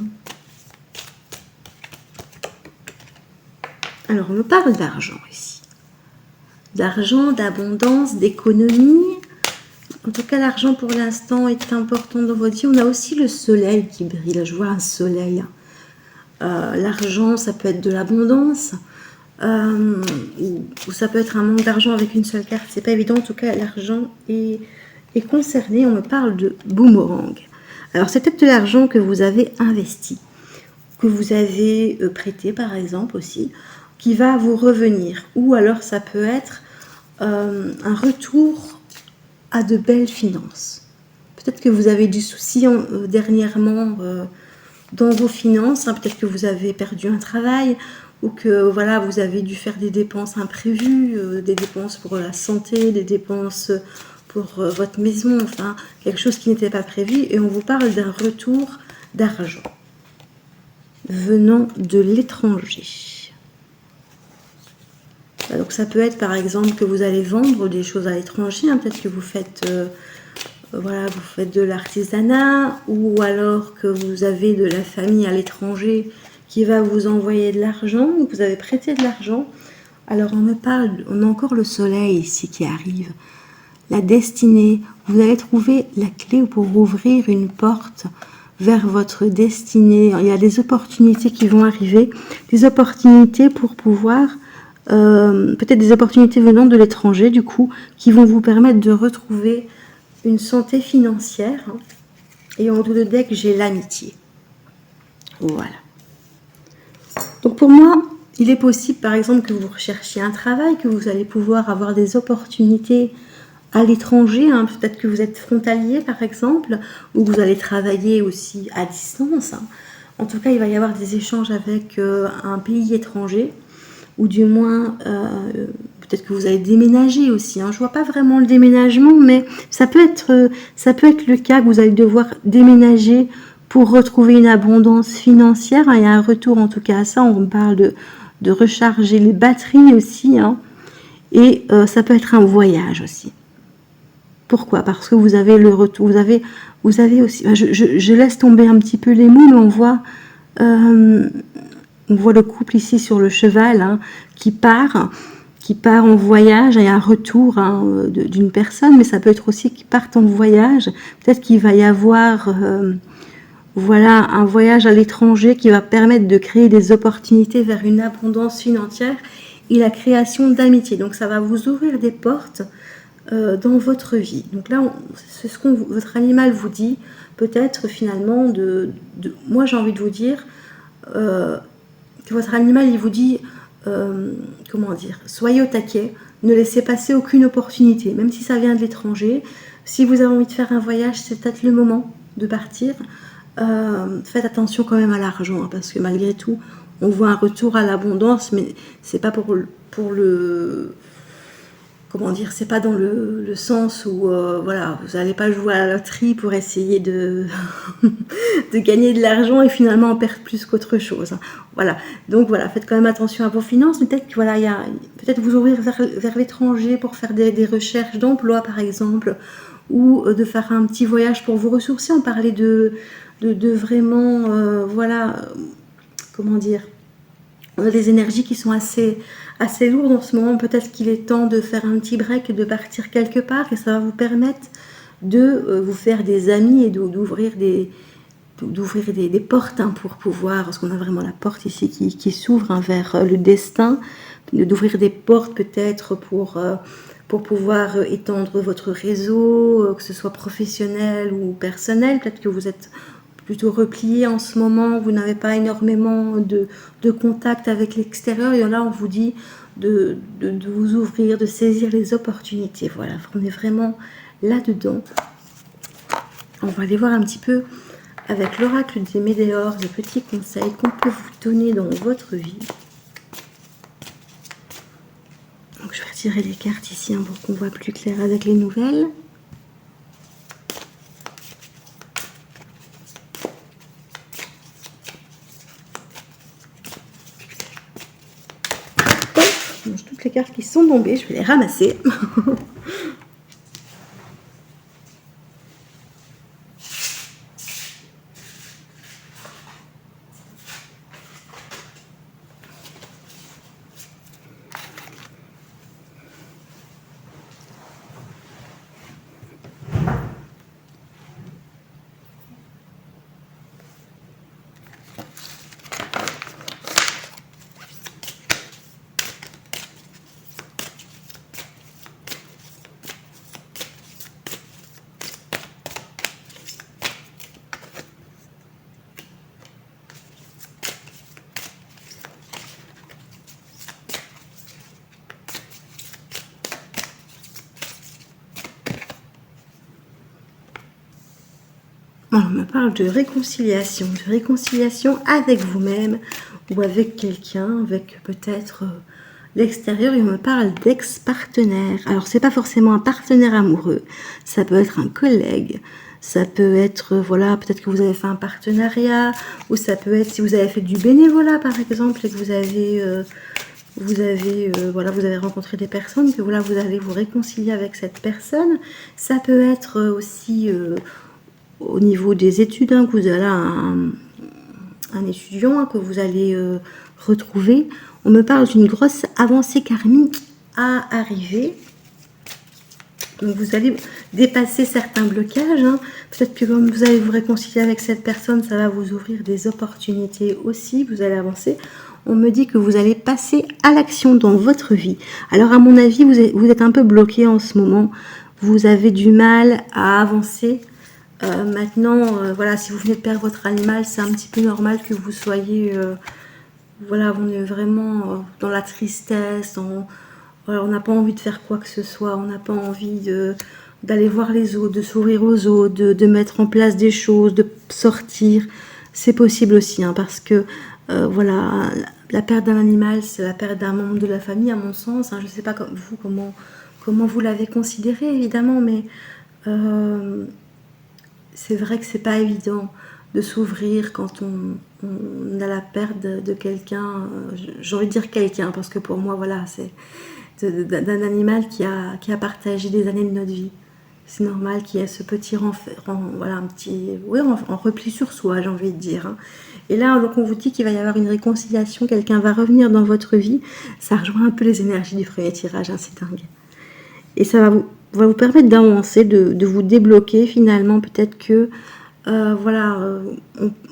Alors, on nous parle d'argent ici. D'argent, d'abondance, d'économie. En tout cas, l'argent pour l'instant est important dans votre vie. On a aussi le soleil qui brille. Là, je vois un soleil. L'argent, ça peut être de l'abondance. Ou ça peut être un manque d'argent avec une seule carte. C'est pas évident. En tout cas, l'argent est concerné. On me parle de boomerang. Alors, c'est peut-être de l'argent que vous avez investi, que vous avez prêté par exemple aussi, qui va vous revenir. Ou alors ça peut être un retour à de belles finances. Peut-être que vous avez du souci dernièrement dans vos finances, hein. Peut-être que vous avez perdu un travail, ou que voilà, vous avez dû faire des dépenses imprévues, des dépenses pour la santé, des dépenses pour votre maison, enfin quelque chose qui n'était pas prévu, et on vous parle d'un retour d'argent venant de l'étranger. Donc ça peut être par exemple que vous allez vendre des choses à l'étranger, hein. Peut-être que vous faites voilà, vous faites de l'artisanat, ou alors que vous avez de la famille à l'étranger qui va vous envoyer de l'argent, ou vous avez prêté de l'argent. Alors on a encore le soleil ici qui arrive. La destinée, vous allez trouver la clé pour ouvrir une porte vers votre destinée. Il y a des opportunités qui vont arriver, des opportunités pour pouvoir, peut-être des opportunités venant de l'étranger du coup, qui vont vous permettre de retrouver une santé financière. Et en dos de deck, j'ai l'amitié. Voilà. Donc pour moi, il est possible par exemple que vous recherchiez un travail, que vous allez pouvoir avoir des opportunités à l'étranger, hein. Peut-être que vous êtes frontalier par exemple, ou vous allez travailler aussi à distance, hein. En tout cas, il va y avoir des échanges avec un pays étranger, ou du moins, peut-être que vous allez déménager aussi, hein. Je vois pas vraiment le déménagement, mais ça peut être le cas que vous allez devoir déménager pour retrouver une abondance financière, hein. Il y a un retour en tout cas à ça, on parle de recharger les batteries aussi, hein. Et ça peut être un voyage aussi. Pourquoi? Parce que vous avez le retour, vous avez aussi, je laisse tomber un petit peu les mots, mais on voit le couple ici sur le cheval, hein, qui part en voyage. Il y a un retour, hein, d'une personne, mais ça peut être aussi qu'ils partent en voyage. Peut-être qu'il va y avoir voilà, un voyage à l'étranger qui va permettre de créer des opportunités vers une abondance financière et la création d'amitié. Donc ça va vous ouvrir des portes dans votre vie. Donc là, c'est ce que votre animal vous dit. Peut-être finalement, moi j'ai envie de vous dire que votre animal, il vous dit, comment dire, soyez au taquet, ne laissez passer aucune opportunité, même si ça vient de l'étranger. Si vous avez envie de faire un voyage, c'est peut-être le moment de partir. Faites attention quand même à l'argent, hein, parce que malgré tout, on voit un retour à l'abondance, mais c'est pas pour le comment dire, c'est pas dans le sens où voilà, vous n'allez pas jouer à la loterie pour essayer de de gagner de l'argent et finalement en perdre plus qu'autre chose, hein. Voilà, donc voilà, faites quand même attention à vos finances. Peut-être que voilà, il y a peut-être vous ouvrir vers l'étranger pour faire des recherches d'emploi par exemple, ou de faire un petit voyage pour vous ressourcer. On parlait de vraiment voilà, comment dire, on a des énergies qui sont assez lourdes en ce moment. Peut-être qu'il est temps de faire un petit break, de partir quelque part, et ça va vous permettre de vous faire des amis et d'ouvrir des portes, hein, pour pouvoir, parce qu'on a vraiment la porte ici qui s'ouvre, hein, vers le destin, d'ouvrir des portes peut-être pour pouvoir étendre votre réseau, que ce soit professionnel ou personnel. Peut-être que vous êtes plutôt replié en ce moment, vous n'avez pas énormément de contact avec l'extérieur, et là on vous dit de vous ouvrir, de saisir les opportunités. Voilà, on est vraiment là-dedans. On va aller voir un petit peu avec l'oracle des Médéors, les petits conseils qu'on peut vous donner dans votre vie. Donc je vais retirer les cartes ici, hein, pour qu'on voit plus clair avec les nouvelles. Toutes les cartes qui sont tombées, je vais les ramasser. On me parle de réconciliation avec vous-même ou avec quelqu'un, avec peut-être l'extérieur, et on me parle d'ex-partenaire. Alors c'est pas forcément un partenaire amoureux, ça peut être un collègue, ça peut être, voilà, peut-être que vous avez fait un partenariat, ou ça peut être si vous avez fait du bénévolat par exemple, et que vous avez voilà, vous avez rencontré des personnes, que voilà, vous allez vous réconcilier avec cette personne. Ça peut être aussi au niveau des études, hein, que vous avez un étudiant que vous allez retrouver. On me parle d'une grosse avancée karmique à arriver. Donc vous allez dépasser certains blocages. Hein. Peut-être que comme vous allez vous réconcilier avec cette personne, ça va vous ouvrir des opportunités aussi. Vous allez avancer. On me dit que vous allez passer à l'action dans votre vie. Alors à mon avis, vous êtes un peu bloqué en ce moment. Vous avez du mal à avancer. Maintenant, voilà, si vous venez de perdre votre animal, c'est un petit peu normal que vous soyez... voilà, on est vraiment dans la tristesse, voilà, on n'a pas envie de faire quoi que ce soit, on n'a pas envie d'aller voir les autres, de sourire aux autres, de mettre en place des choses, de sortir. C'est possible aussi, hein, parce que voilà, la perte d'un animal, c'est la perte d'un membre de la famille, à mon sens. Hein. Je ne sais pas vous comment vous l'avez considéré, évidemment, mais c'est vrai que c'est pas évident de s'ouvrir quand on a la perte de quelqu'un. J'ai envie de dire quelqu'un, parce que pour moi, voilà, c'est d'un animal qui a partagé des années de notre vie. C'est normal qu'il y ait ce petit voilà, un petit, oui, en repli sur soi, j'ai envie de dire. Hein. Et là, donc on vous dit qu'il va y avoir une réconciliation, quelqu'un va revenir dans votre vie. Ça rejoint un peu les énergies du premier tirage, hein, c'est dingue. Et ça va vous permettre d'avancer, de vous débloquer finalement. Peut-être que voilà,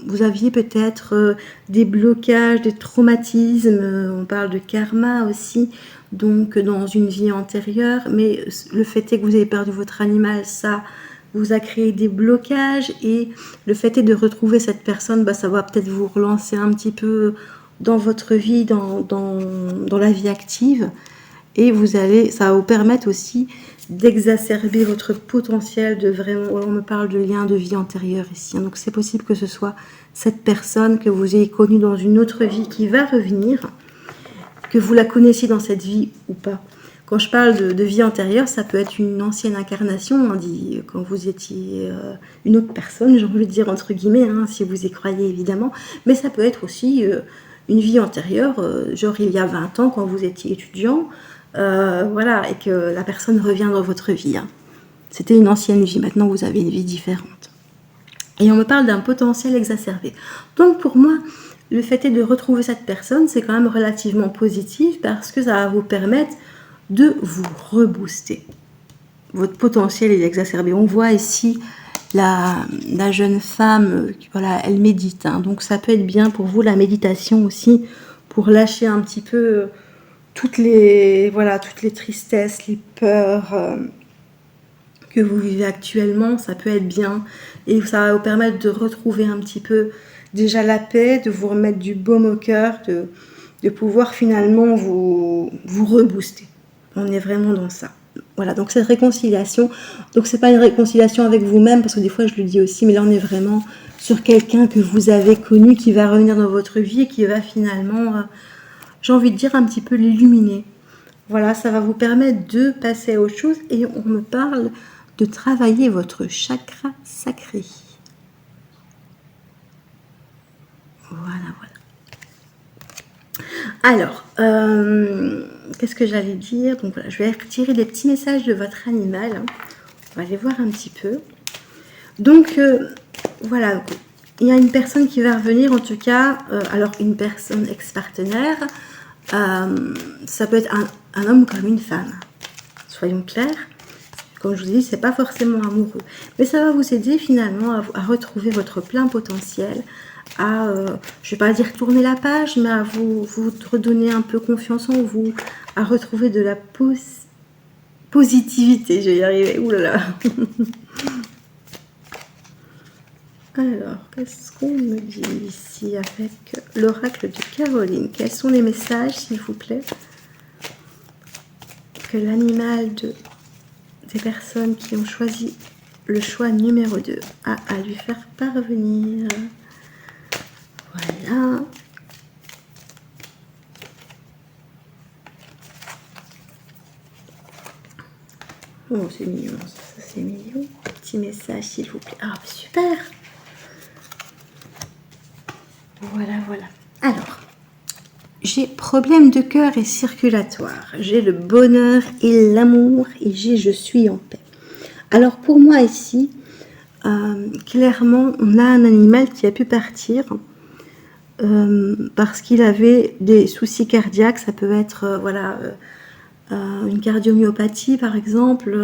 vous aviez peut-être des blocages, des traumatismes, on parle de karma aussi, donc dans une vie antérieure, mais le fait est que vous avez perdu votre animal, ça vous a créé des blocages, et le fait est de retrouver cette personne, bah, ça va peut-être vous relancer un petit peu dans votre vie, dans la vie active, et ça va vous permettre aussi d'exacerber votre potentiel de vraiment, on me parle de lien de vie antérieure ici, hein. Donc c'est possible que ce soit cette personne que vous ayez connue dans une autre vie qui va revenir, que vous la connaissiez dans cette vie ou pas. Quand je parle de vie antérieure, ça peut être une ancienne incarnation, on dit quand vous étiez une autre personne, j'ai envie de dire entre guillemets, hein, si vous y croyez évidemment, mais ça peut être aussi une vie antérieure, genre il y a 20 ans quand vous étiez étudiant, voilà, et que la personne revient dans votre vie. Hein. C'était une ancienne vie, maintenant vous avez une vie différente. Et on me parle d'un potentiel exacerbé. Donc pour moi, le fait est de retrouver cette personne, c'est quand même relativement positif parce que ça va vous permettre de vous rebooster. Votre potentiel est exacerbé. On voit ici la jeune femme, voilà, elle médite. Hein, donc ça peut être bien pour vous la méditation aussi, pour lâcher un petit peu toutes les tristesses, les peurs que vous vivez actuellement. Ça peut être bien et ça va vous permettre de retrouver un petit peu déjà la paix, de vous remettre du baume au cœur, de pouvoir finalement vous rebooster. On est vraiment dans ça. Voilà, donc cette réconciliation, donc c'est pas une réconciliation avec vous-même, parce que des fois je le dis aussi, mais là on est vraiment sur quelqu'un que vous avez connu, qui va revenir dans votre vie et qui va finalement, j'ai envie de dire, un petit peu l'illuminer. Voilà, ça va vous permettre de passer à autre chose, et on me parle de travailler votre chakra sacré. Voilà. Alors, qu'est-ce que j'allais dire? Donc voilà, je vais retirer des petits messages de votre animal. Hein. On va aller voir un petit peu. Donc, voilà, il y a une personne qui va revenir, en tout cas, alors une personne ex-partenaire, ça peut être un homme comme une femme. Soyons clairs. Comme je vous dis, c'est pas forcément amoureux. Mais ça va vous aider finalement à retrouver votre plein potentiel, à, je vais pas dire tourner la page, mais à vous redonner un peu confiance en vous, à retrouver de la positivité. Je vais y arriver. Ouh là là. Alors, qu'est-ce qu'on me dit ici avec l'oracle de Caroline? Quels sont les messages, s'il vous plaît, que l'animal des personnes qui ont choisi le choix numéro 2 a à lui faire parvenir? Voilà. Oh, c'est mignon, ça c'est mignon. Petit message, s'il vous plaît. Ah, super. Voilà. Alors, j'ai problème de cœur et circulatoire. J'ai le bonheur et l'amour et je suis en paix. Alors, pour moi ici, clairement, on a un animal qui a pu partir. parce qu'il avait des soucis cardiaques. Ça peut être voilà, une cardiomyopathie par exemple,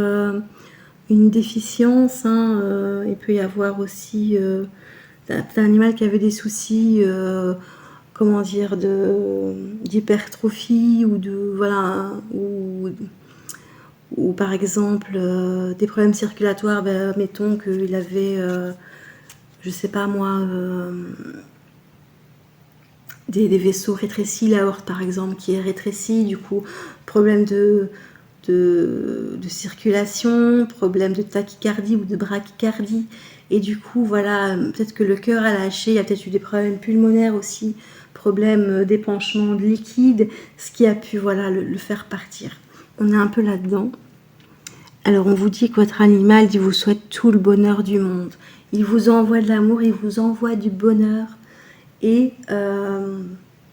une déficience, hein, il peut y avoir aussi un animal qui avait des soucis, comment dire, d'hypertrophie ou de voilà, ou par exemple des problèmes circulatoires. Ben, mettons qu'il avait, je sais pas moi, des vaisseaux rétrécis, l'aorte par exemple qui est rétrécie, du coup problème de circulation, problème de tachycardie ou de bradycardie, et du coup voilà, peut-être que le cœur a lâché, il y a peut-être eu des problèmes pulmonaires aussi, problème d'épanchement de liquide, ce qui a pu voilà le faire partir. On est un peu là-dedans. Alors on vous dit que votre animal, il vous souhaite tout le bonheur du monde, il vous envoie de l'amour, il vous envoie du bonheur, et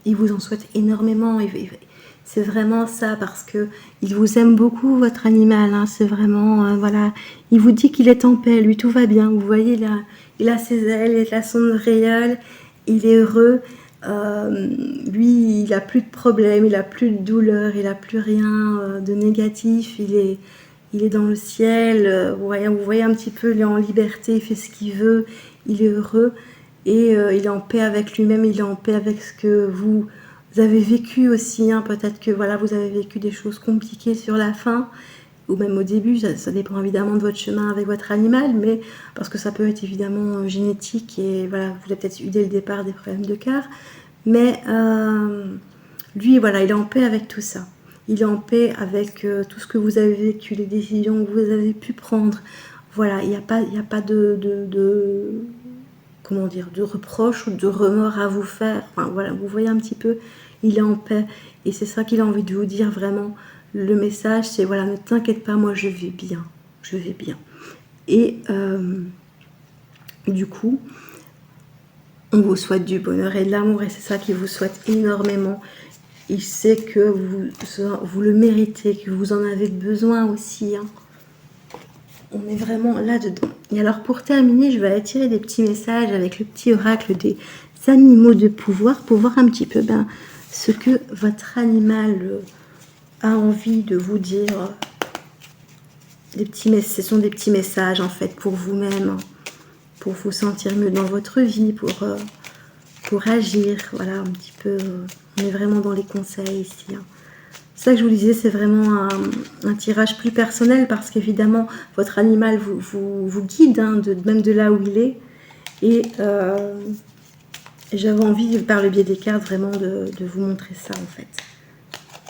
il vous en souhaite énormément. C'est vraiment ça, parce que il vous aime beaucoup, votre animal, hein. C'est vraiment voilà, il vous dit qu'il est en paix, lui tout va bien. Vous voyez là, il a ses ailes, il a son auréole, il est heureux. Lui, il a plus de problèmes, il a plus de douleurs, il a plus rien de négatif. Il est dans le ciel. Vous voyez un petit peu, il est en liberté, il fait ce qu'il veut, il est heureux. Et il est en paix avec lui-même, il est en paix avec ce que vous avez vécu aussi, hein. Peut-être que voilà, vous avez vécu des choses compliquées sur la fin, ou même au début, ça dépend évidemment de votre chemin avec votre animal, mais parce que ça peut être évidemment génétique, et voilà, vous avez peut-être eu dès le départ des problèmes de cœur, mais lui, voilà, il est en paix avec tout ça. Il est en paix avec tout ce que vous avez vécu, les décisions que vous avez pu prendre. Voilà, il n'y a pas de comment dire, de reproches ou de remords à vous faire. Enfin, voilà, vous voyez un petit peu, il est en paix. Et c'est ça qu'il a envie de vous dire vraiment. Le message, c'est voilà, ne t'inquiète pas, moi je vais bien. Je vais bien. Et du coup, on vous souhaite du bonheur et de l'amour, et c'est ça qu'il vous souhaite énormément. Il sait que vous le méritez, que vous en avez besoin aussi, hein. On est vraiment là-dedans. Et alors pour terminer, je vais aller tirer des petits messages avec le petit oracle des animaux de pouvoir pour voir un petit peu ce que votre animal a envie de vous dire. Ce sont des petits messages en fait pour vous-même, pour vous sentir mieux dans votre vie, pour agir. Voilà, un petit peu, on est vraiment dans les conseils ici, hein. C'est ça que je vous disais, c'est vraiment un tirage plus personnel, parce qu'évidemment, votre animal vous guide, hein, même de là où il est. Et j'avais envie, par le biais des cartes, vraiment de vous montrer ça, en fait.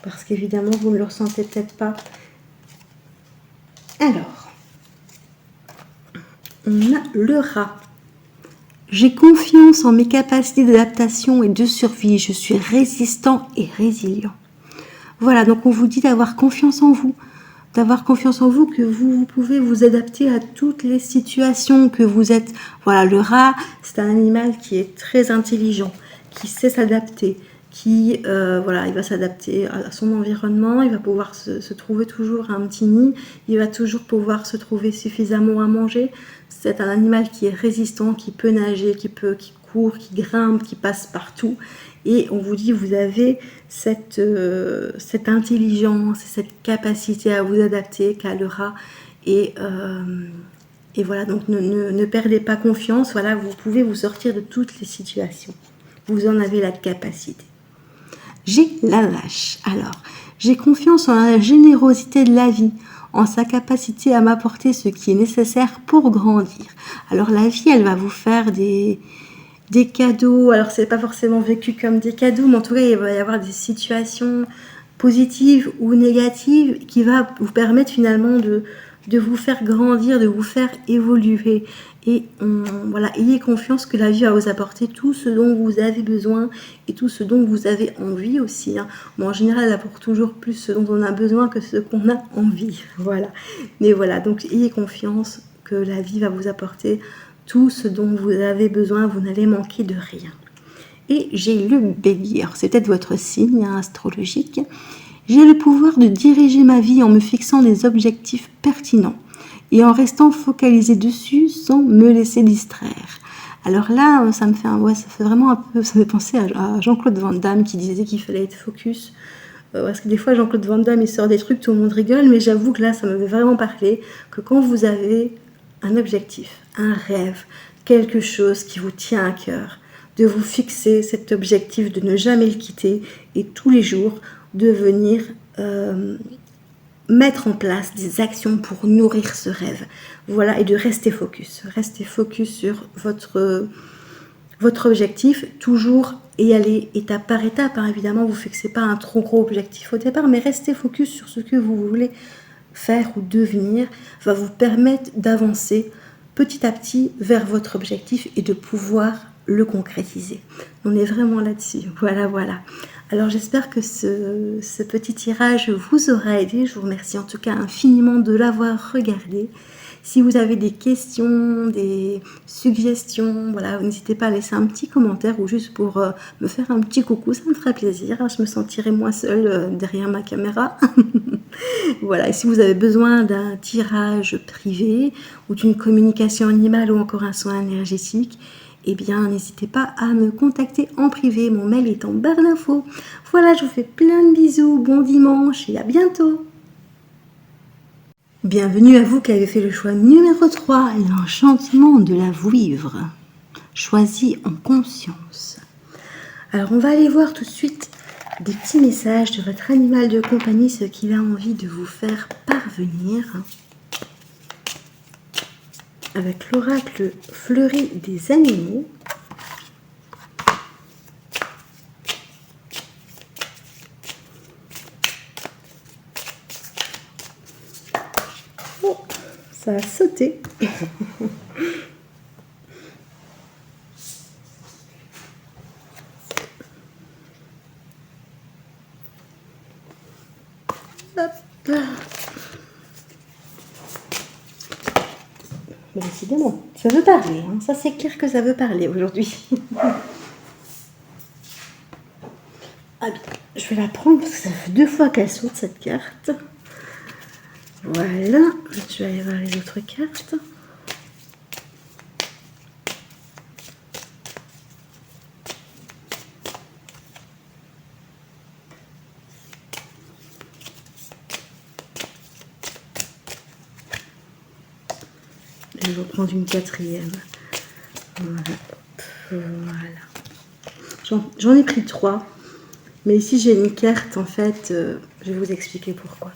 Parce qu'évidemment, vous ne le ressentez peut-être pas. Alors, on a le rat. J'ai confiance en mes capacités d'adaptation et de survie. Je suis résistant et résilient. Voilà, donc on vous dit d'avoir confiance en vous, que vous pouvez vous adapter à toutes les situations, que vous êtes... Voilà, le rat, c'est un animal qui est très intelligent, qui sait s'adapter, voilà, il va s'adapter à son environnement, il va pouvoir se trouver toujours un petit nid, il va toujours pouvoir se trouver suffisamment à manger. C'est un animal qui est résistant, qui peut nager, qui court, qui grimpe, qui passe partout. Et on vous dit, vous avez cette intelligence, cette capacité à vous adapter qu'a le rat. Et voilà, donc ne perdez pas confiance. Voilà, vous pouvez vous sortir de toutes les situations. Vous en avez la capacité. J'ai la vache. Alors, j'ai confiance en la générosité de la vie, en sa capacité à m'apporter ce qui est nécessaire pour grandir. Alors, la vie, elle va vous faire des cadeaux. Alors, c'est pas forcément vécu comme des cadeaux, mais en tout cas, il va y avoir des situations positives ou négatives qui va vous permettre finalement de vous faire grandir, de vous faire évoluer. Et voilà, ayez confiance que la vie va vous apporter tout ce dont vous avez besoin et tout ce dont vous avez envie aussi, hein. Bon, en général, elle apporte toujours plus ce dont on a besoin que ce qu'on a envie. Voilà. Mais voilà, donc ayez confiance que la vie va vous apporter tout ce dont vous avez besoin, vous n'allez manquer de rien. Et j'ai le bélier, alors c'est peut-être votre signe, hein, astrologique. J'ai le pouvoir de diriger ma vie en me fixant des objectifs pertinents et en restant focalisé dessus sans me laisser distraire. Alors là, ça me fait ça fait vraiment un peu, ça me fait penser à Jean-Claude Van Damme qui disait qu'il fallait être focus. Parce que des fois, Jean-Claude Van Damme, il sort des trucs, tout le monde rigole, mais j'avoue que là, ça m'avait vraiment parlé, que quand vous avez un objectif, un rêve, quelque chose qui vous tient à cœur, de vous fixer cet objectif, de ne jamais le quitter, et tous les jours, de venir mettre en place des actions pour nourrir ce rêve. Voilà, et de rester focus. Restez focus sur votre objectif, toujours y aller étape par étape. Hein. Évidemment, vous ne fixez pas un trop gros objectif au départ, mais restez focus sur ce que vous voulez faire ou devenir, va vous permettre d'avancer petit à petit vers votre objectif et de pouvoir le concrétiser. On est vraiment là-dessus. Voilà, voilà. Alors j'espère que ce petit tirage vous aura aidé. Je vous remercie en tout cas infiniment de l'avoir regardé. Si vous avez des questions, des suggestions, voilà, n'hésitez pas à laisser un petit commentaire ou juste pour me faire un petit coucou, ça me ferait plaisir. Je me sentirai moins seule derrière ma caméra. Voilà, et si vous avez besoin d'un tirage privé ou d'une communication animale ou encore un soin énergétique, eh bien, n'hésitez pas à me contacter en privé. Mon mail est en barre d'infos. Voilà, je vous fais plein de bisous. Bon dimanche et à bientôt. Bienvenue à vous qui avez fait le choix numéro 3, l'enchantement de la vouivre, choisi en conscience. Alors, on va aller voir tout de suite des petits messages de votre animal de compagnie, ce qu'il a envie de vous faire parvenir. Avec l'oracle fleuri des animaux. Oh, ça a sauté. Hop. Mais décidément, ça veut parler, hein. Ça c'est clair que ça veut parler aujourd'hui. Ah, je vais la prendre parce que ça fait 2 fois qu'elle saute cette carte. Voilà, je vais aller voir les autres cartes. Je vais prendre une 4e. Voilà. J'en ai pris 3. Mais ici, j'ai une carte, en fait. Je vais vous expliquer pourquoi.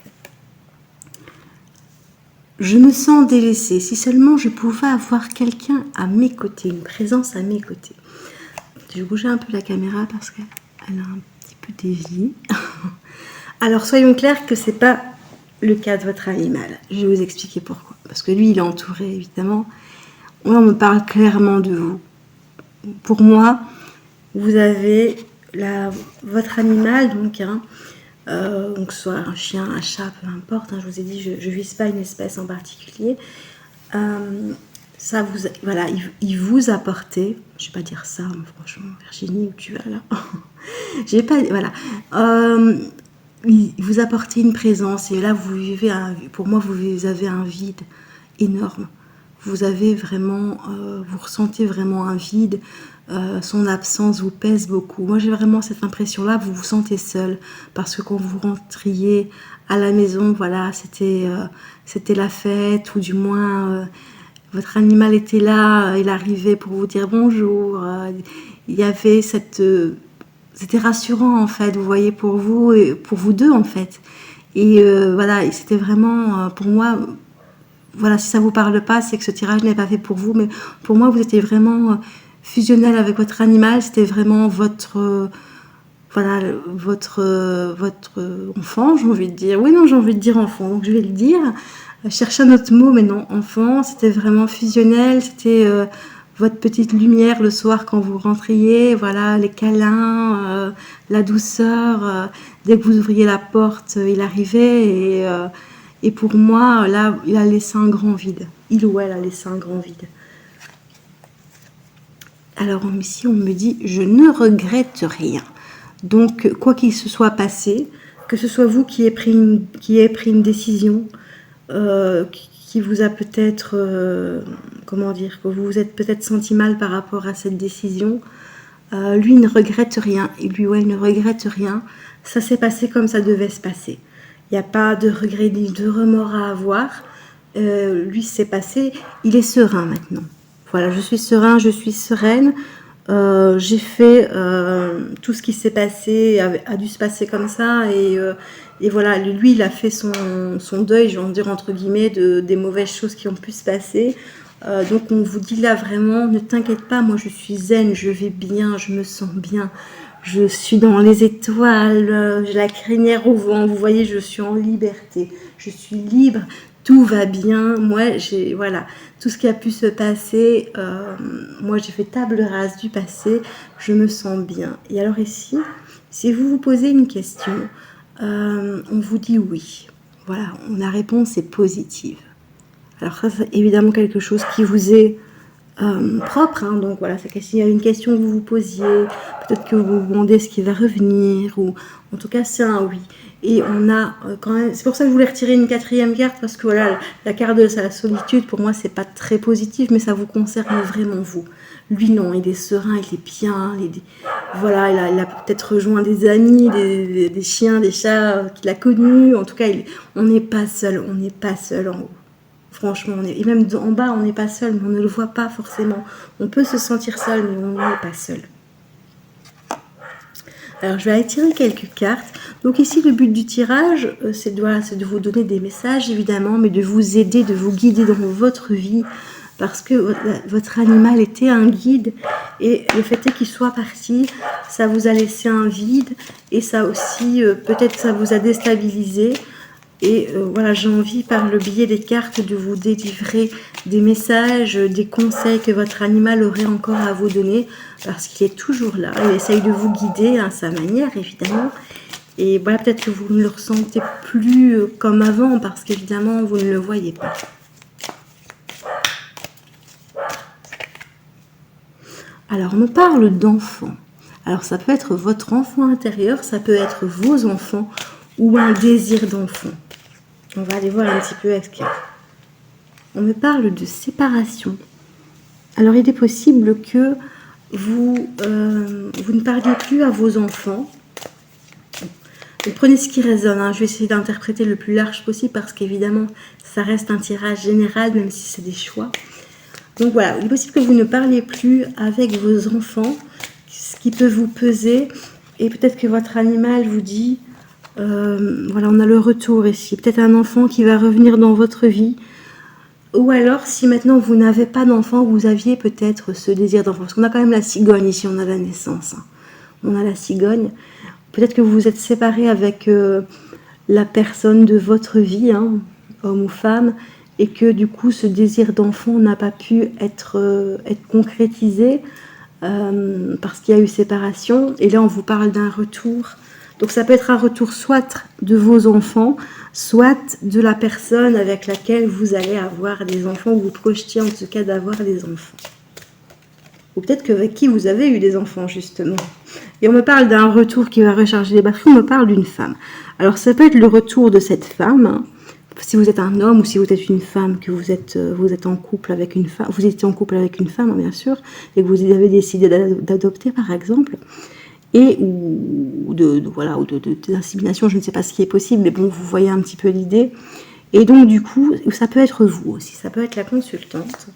Je me sens délaissée. Si seulement je pouvais avoir quelqu'un à mes côtés, une présence à mes côtés. Je vais bouger un peu la caméra parce qu'elle a un petit peu dévié. Alors, soyons clairs que ce n'est pas le cas de votre animal. Je vais vous expliquer pourquoi. Parce que lui, il est entouré, évidemment. On me parle clairement de vous. Pour moi, vous avez votre animal, donc, donc soit un chien, un chat, peu importe. Hein, je vous ai dit, je ne vise pas une espèce en particulier. Ça vous, voilà, il vous apportait, je ne vais pas dire ça, mais franchement, Virginie, où tu vas là? J'ai pas, voilà. Vous apportez une présence et là vous vivez pour moi vous avez un vide énorme. Vous avez vraiment, vous ressentez vraiment un vide. Son absence vous pèse beaucoup. Moi j'ai vraiment cette impression là, vous vous sentez seul parce que quand vous rentriez à la maison, voilà, c'était la fête ou du moins votre animal était là, il arrivait pour vous dire bonjour. Il y avait c'était rassurant en fait, vous voyez, pour vous et pour vous deux en fait. Et voilà, c'était vraiment pour moi, voilà, si ça vous parle pas, c'est que ce tirage n'est pas fait pour vous, mais pour moi, vous étiez vraiment fusionnel avec votre animal, c'était vraiment votre, voilà, votre enfant, j'ai envie de dire. Oui, non, j'ai envie de dire enfant, donc je vais le dire. Chercher un autre mot, mais non, enfant, c'était vraiment fusionnel, c'était votre petite lumière le soir quand vous rentriez, voilà, les câlins, la douceur, dès que vous ouvriez la porte, il arrivait et pour moi, là, il a laissé un grand vide. Il ou elle a laissé un grand vide. Alors ici, on me dit, je ne regrette rien. Donc, quoi qu'il se soit passé, que ce soit vous qui ayez pris une décision, qui vous a peut-être comment dire, que vous vous êtes peut-être senti mal par rapport à cette décision. Lui ne regrette rien, et lui ou elle ne regrette rien. Ça s'est passé comme ça devait se passer. Il n'y a pas de regret ni de remords à avoir. Lui, c'est passé, il est serein maintenant. Voilà, je suis serein, je suis sereine. J'ai fait tout ce qui s'est passé, a dû se passer comme ça. Et voilà, lui, il a fait son deuil, je vais en dire entre guillemets, des mauvaises choses qui ont pu se passer. Donc on vous dit là vraiment, ne t'inquiète pas, moi je suis zen, je vais bien, je me sens bien. Je suis dans les étoiles, j'ai la crinière au vent, vous voyez, je suis en liberté, je suis libre, tout va bien. Moi, voilà, tout ce qui a pu se passer, moi j'ai fait table rase du passé, je me sens bien. Et alors ici, si vous vous posez une question, on vous dit oui. Voilà, la réponse est positive. Alors ça, c'est évidemment quelque chose qui vous est propre, hein, donc voilà, c'est que s'il y a une question que vous vous posiez, peut-être que vous vous demandez ce qui va revenir, ou en tout cas c'est un oui. Et on a quand même, c'est pour ça que je voulais retirer une quatrième carte, parce que voilà, la carte de la solitude, pour moi c'est pas très positif, mais ça vous concerne vraiment vous. Lui non, il est serein, il est bien, voilà, il a peut-être rejoint des amis, des chiens, des chats qu'il a connus, en tout cas on n'est pas seul en haut. Franchement, et même en bas, on n'est pas seul, mais on ne le voit pas forcément. On peut se sentir seul, mais on n'est pas seul. Alors, je vais aller tirer quelques cartes. Donc ici, le but du tirage, c'est de vous donner des messages, évidemment, mais de vous aider, de vous guider dans votre vie, parce que votre animal était un guide, et le fait est qu'il soit parti, ça vous a laissé un vide, et ça aussi, peut-être ça vous a déstabilisé. Et voilà, j'ai envie par le biais des cartes de vous délivrer des messages, des conseils que votre animal aurait encore à vous donner, parce qu'il est toujours là, il essaye de vous guider à sa manière évidemment. Et voilà, peut-être que vous ne le ressentez plus comme avant, parce qu'évidemment vous ne le voyez pas. Alors on me parle d'enfants. Alors ça peut être votre enfant intérieur, ça peut être vos enfants, ou un désir d'enfant. On va aller voir un petit peu ce qu'il y a. On me parle de séparation. Alors, il est possible que vous ne parliez plus à vos enfants. Donc, prenez ce qui résonne. Hein. Je vais essayer d'interpréter le plus large possible parce qu'évidemment, ça reste un tirage général, même si c'est des choix. Donc voilà, il est possible que vous ne parliez plus avec vos enfants, ce qui peut vous peser. Et peut-être que votre animal vous dit... voilà, on a le retour ici. Peut-être un enfant qui va revenir dans votre vie. Ou alors, si maintenant vous n'avez pas d'enfant, vous aviez peut-être ce désir d'enfant. Parce qu'on a quand même la cigogne ici, on a la naissance. Hein. On a la cigogne. Peut-être que vous vous êtes séparé avec la personne de votre vie, hein, homme ou femme, et que du coup, ce désir d'enfant n'a pas pu être concrétisé parce qu'il y a eu séparation. Et là, on vous parle d'un retour. Donc ça peut être un retour soit de vos enfants, soit de la personne avec laquelle vous allez avoir des enfants, ou vous projetiez en tout cas d'avoir des enfants. Ou peut-être qu'avec qui vous avez eu des enfants, justement. Et on me parle d'un retour qui va recharger les batteries, on me parle d'une femme. Alors ça peut être le retour de cette femme, hein. Si vous êtes un homme ou si vous êtes une femme, que vous êtes en couple avec une femme, vous étiez en couple avec une femme, bien sûr, et que vous avez décidé d'adopter, par exemple, et ou d'insémination, je ne sais pas ce qui est possible, mais bon, vous voyez un petit peu l'idée. Et donc, du coup, ça peut être vous aussi, ça peut être la consultante,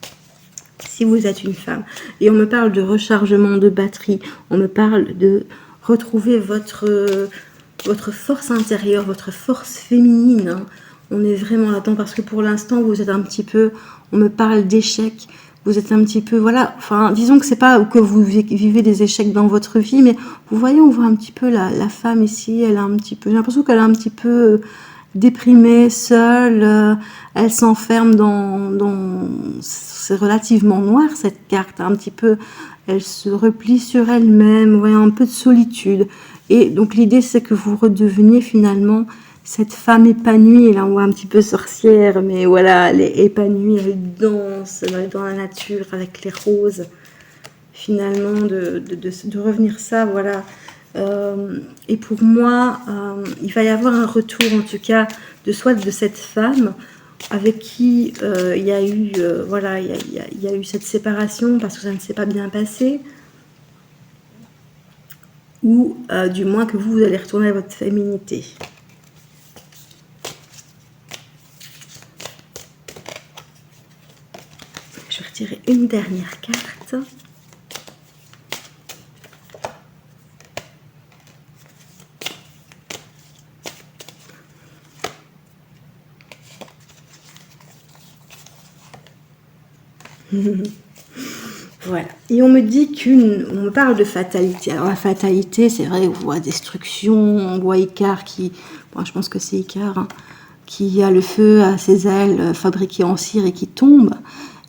si vous êtes une femme. Et on me parle de rechargement de batterie, on me parle de retrouver votre force intérieure, votre force féminine, hein. On est vraiment là-dedans, parce que pour l'instant, vous êtes un petit peu, on me parle d'échec. Vous êtes un petit peu, voilà, enfin, disons que c'est pas que vous vivez des échecs dans votre vie, mais vous voyez, on voit un petit peu la femme ici, elle a un petit peu, j'ai l'impression qu'elle est un petit peu déprimée, seule, elle s'enferme c'est relativement noir cette carte, un petit peu, elle se replie sur elle-même, vous voyez, un peu de solitude. Et donc l'idée, c'est que vous redeveniez finalement cette femme épanouie, et là on voit un petit peu sorcière, mais voilà, elle est épanouie, elle danse dans la nature avec les roses, finalement, de revenir ça, voilà. Et pour moi, il va y avoir un retour, en tout cas, soit de cette femme, avec qui il y a eu, voilà, il y a eu cette séparation parce que ça ne s'est pas bien passé, ou du moins que vous allez retourner à votre féminité. Je vais retirer une dernière carte. Voilà. Et on me dit on me parle de fatalité. Alors la fatalité, c'est vrai, on voit destruction, on voit Icare qui, bon, je pense que c'est Icare, hein, qui a le feu à ses ailes fabriquées en cire et qui tombe.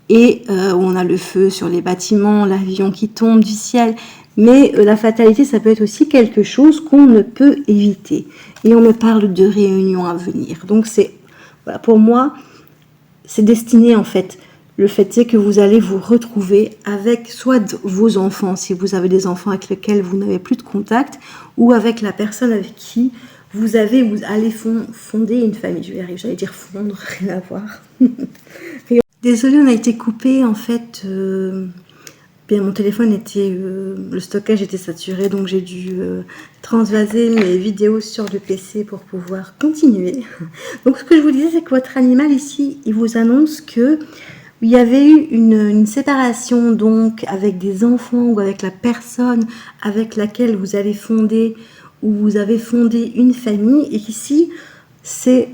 Et on a le feu sur les bâtiments, l'avion qui tombe du ciel. Mais la fatalité, ça peut être aussi quelque chose qu'on ne peut éviter. Et on me parle de réunions à venir. Donc c'est, voilà, pour moi, c'est destiné en fait. Le fait est que vous allez vous retrouver avec soit vos enfants, si vous avez des enfants avec lesquels vous n'avez plus de contact, ou avec la personne avec qui vous allez fonder une famille. Je vais y arriver, j'allais dire fondre, rien à voir. Désolée, on a été coupé en fait. Bien, mon téléphone était, le stockage était saturé, donc j'ai dû transvaser mes vidéos sur le PC pour pouvoir continuer. Donc ce que je vous disais, c'est que votre animal ici, il vous annonce que il y avait eu une séparation donc avec des enfants ou avec la personne avec laquelle vous avez fondé ou vous avez fondé une famille, et qu'ici c'est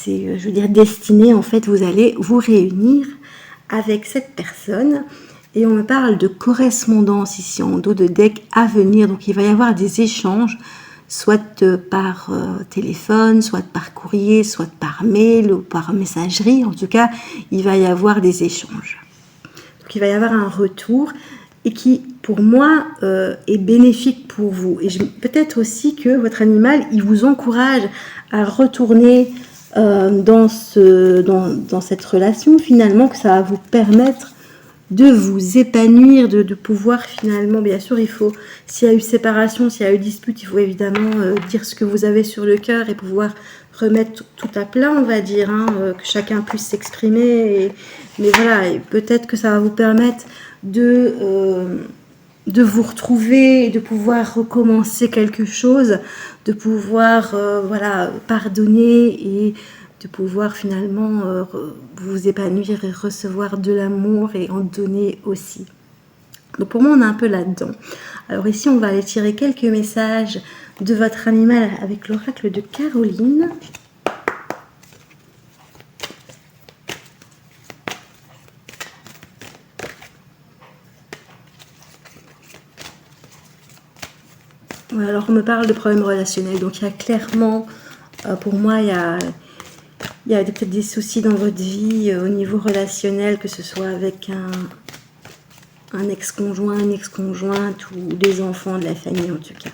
je veux dire destiné, en fait vous allez vous réunir avec cette personne. Et on me parle de correspondance ici en dos de deck à venir, donc il va y avoir des échanges soit par téléphone, soit par courrier, soit par mail ou par messagerie. En tout cas, il va y avoir des échanges. Donc, il va y avoir un retour et qui, pour moi, est bénéfique pour vous. Et peut-être aussi que votre animal, il vous encourage à retourner dans cette relation, finalement, que ça va vous permettre de vous épanouir, de pouvoir finalement, bien sûr, il faut, s'il y a eu séparation, s'il y a eu dispute, il faut évidemment dire ce que vous avez sur le cœur et pouvoir remettre tout à plat, on va dire, hein, que chacun puisse s'exprimer. Mais voilà, peut-être que ça va vous permettre de vous retrouver et de pouvoir recommencer quelque chose, de pouvoir voilà, pardonner et de pouvoir finalement vous épanouir et recevoir de l'amour et en donner aussi. Donc pour moi, on est un peu là-dedans. Alors ici, on va aller tirer quelques messages de votre animal avec l'oracle de Caroline. Alors on me parle de problèmes relationnels. Donc il y a clairement, pour moi, il y a peut-être des soucis dans votre vie au niveau relationnel, que ce soit avec un ex-conjoint, une ex-conjointe ou des enfants de la famille en tout cas.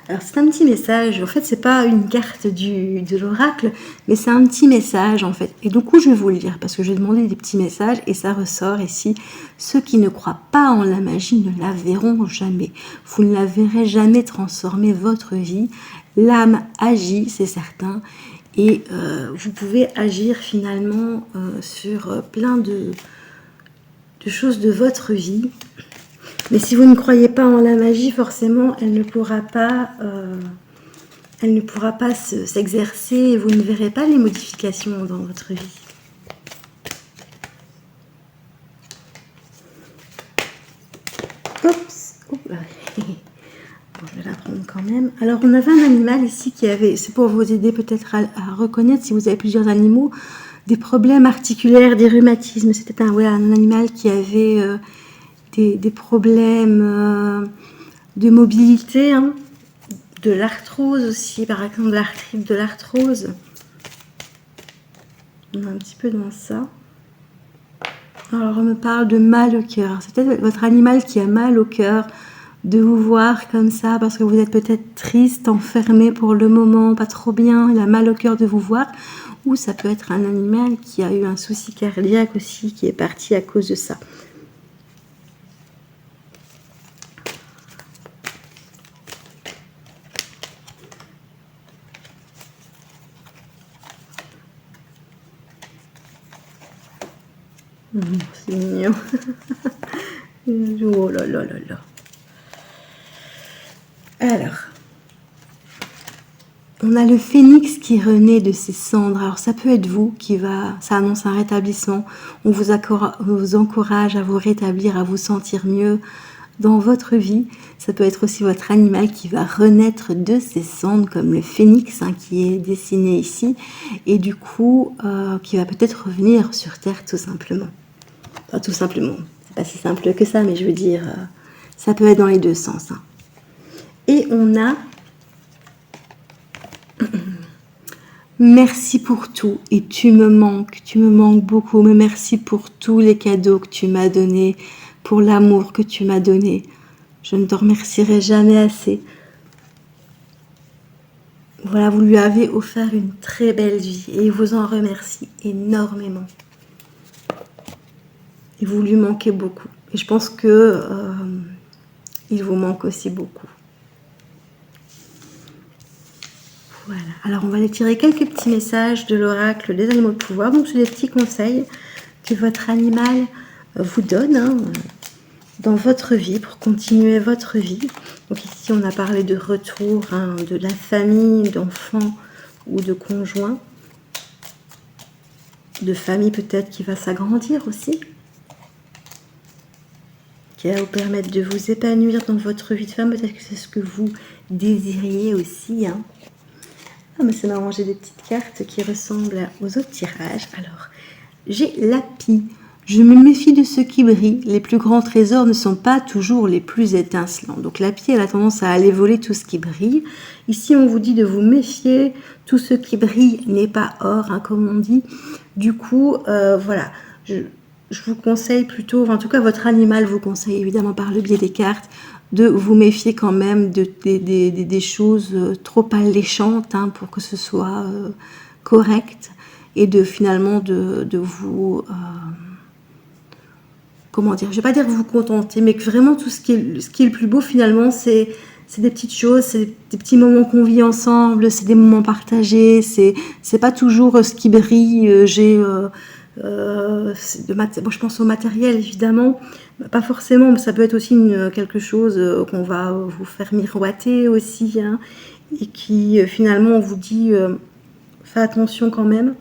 Alors c'est un petit message, en fait c'est pas une carte de l'oracle, mais c'est un petit message en fait. Et du coup je vais vous le lire parce que j'ai demandé des petits messages et ça ressort ici. Ceux qui ne croient pas en la magie ne la verront jamais. Vous ne la verrez jamais transformer votre vie. L'âme agit, c'est certain. Et vous pouvez agir finalement sur plein de choses de votre vie. Mais si vous ne croyez pas en la magie, forcément, elle ne pourra pas s'exercer et vous ne verrez pas les modifications dans votre vie. Oups, je vais la prendre quand même. Alors, on avait un animal ici qui avait, c'est pour vous aider peut-être à reconnaître, si vous avez plusieurs animaux, des problèmes articulaires, des rhumatismes. C'était un animal qui avait des problèmes de mobilité, hein, de l'arthrose aussi, par exemple l'arthrite, de l'arthrose. On est un petit peu dans ça. Alors on me parle de mal au cœur. C'est peut-être votre animal qui a mal au cœur de vous voir comme ça parce que vous êtes peut-être triste, enfermé pour le moment, pas trop bien, il a mal au cœur de vous voir. Ou ça peut être un animal qui a eu un souci cardiaque aussi, qui est parti à cause de ça. C'est mignon. Oh là là là là. Alors, on a le phénix qui renaît de ses cendres. Alors ça peut être vous ça annonce un rétablissement. On vous encourage à vous rétablir, à vous sentir mieux dans votre vie. Ça peut être aussi votre animal qui va renaître de ses cendres, comme le phénix qui est dessiné ici, et du coup qui va peut-être revenir sur Terre tout simplement. Enfin, tout simplement, c'est pas si simple que ça, mais je veux dire, ça peut être dans les deux sens. Et on a merci pour tout et tu me manques beaucoup, mais merci pour tous les cadeaux que tu m'as donnés, pour l'amour que tu m'as donné. Je ne te remercierai jamais assez. Voilà, vous lui avez offert une très belle vie et il vous en remercie énormément. Et vous lui manquez beaucoup. Et je pense que il vous manque aussi beaucoup. Voilà, alors on va aller tirer quelques petits messages de l'oracle des animaux de pouvoir. Donc c'est des petits conseils que votre animal vous donne dans votre vie pour continuer votre vie. Donc ici on a parlé de retour, de la famille, d'enfants ou de conjoints. De famille peut-être qui va s'agrandir aussi. Qui va vous permettre de vous épanouir dans votre vie de femme. Peut-être que c'est ce que vous désiriez aussi. Ah, mais c'est marrant, j'ai des petites cartes qui ressemblent aux autres tirages. Alors, j'ai l'Api. Je me méfie de ce qui brille. Les plus grands trésors ne sont pas toujours les plus étincelants. Donc l'Api, elle a tendance à aller voler tout ce qui brille. Ici, on vous dit de vous méfier. Tout ce qui brille n'est pas or, comme on dit. Du coup, voilà, je vous conseille plutôt, en tout cas votre animal vous conseille évidemment par le biais des cartes, de vous méfier quand même des choses trop alléchantes pour que ce soit correct et finalement de vous... comment dire, je ne vais pas dire que vous vous contentez, mais que vraiment tout ce qui est le plus beau finalement, c'est des petites choses, c'est des petits moments qu'on vit ensemble, c'est des moments partagés, c'est pas toujours ce qui brille. Je pense au matériel évidemment, pas forcément, mais ça peut être aussi quelque chose qu'on va vous faire miroiter aussi, et qui finalement on vous dit fais attention quand même.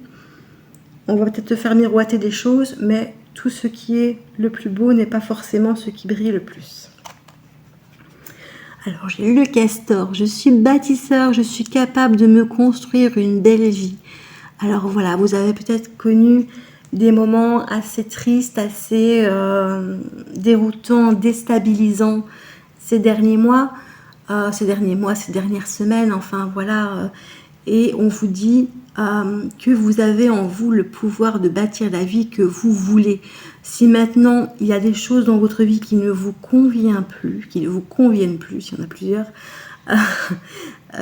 On va peut-être te faire miroiter des choses, mais tout ce qui est le plus beau n'est pas forcément ce qui brille le plus. Alors j'ai le castor, je suis bâtisseur, je suis capable de me construire une belle vie. Alors voilà, vous avez peut-être connu des moments assez tristes, assez déroutants, déstabilisants ces dernières semaines, enfin voilà. Et on vous dit que vous avez en vous le pouvoir de bâtir la vie que vous voulez. Si maintenant il y a des choses dans votre vie qui ne vous conviennent plus, s'il y en a plusieurs,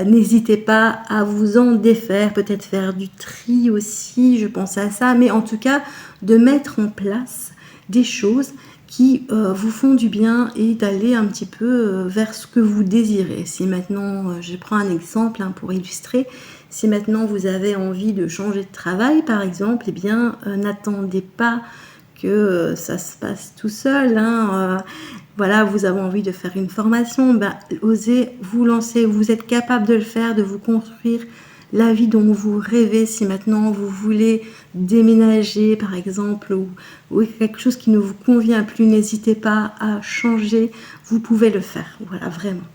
n'hésitez pas à vous en défaire, peut-être faire du tri aussi, je pense à ça, mais en tout cas de mettre en place des choses qui vous font du bien et d'aller un petit peu vers ce que vous désirez. Si maintenant, je prends un exemple pour illustrer, si maintenant vous avez envie de changer de travail par exemple, eh bien n'attendez pas que ça se passe tout seul. Voilà, vous avez envie de faire une formation, osez vous lancer, vous êtes capable de le faire, de vous construire la vie dont vous rêvez. Si maintenant vous voulez déménager par exemple ou quelque chose qui ne vous convient plus, n'hésitez pas à changer, vous pouvez le faire, voilà, vraiment.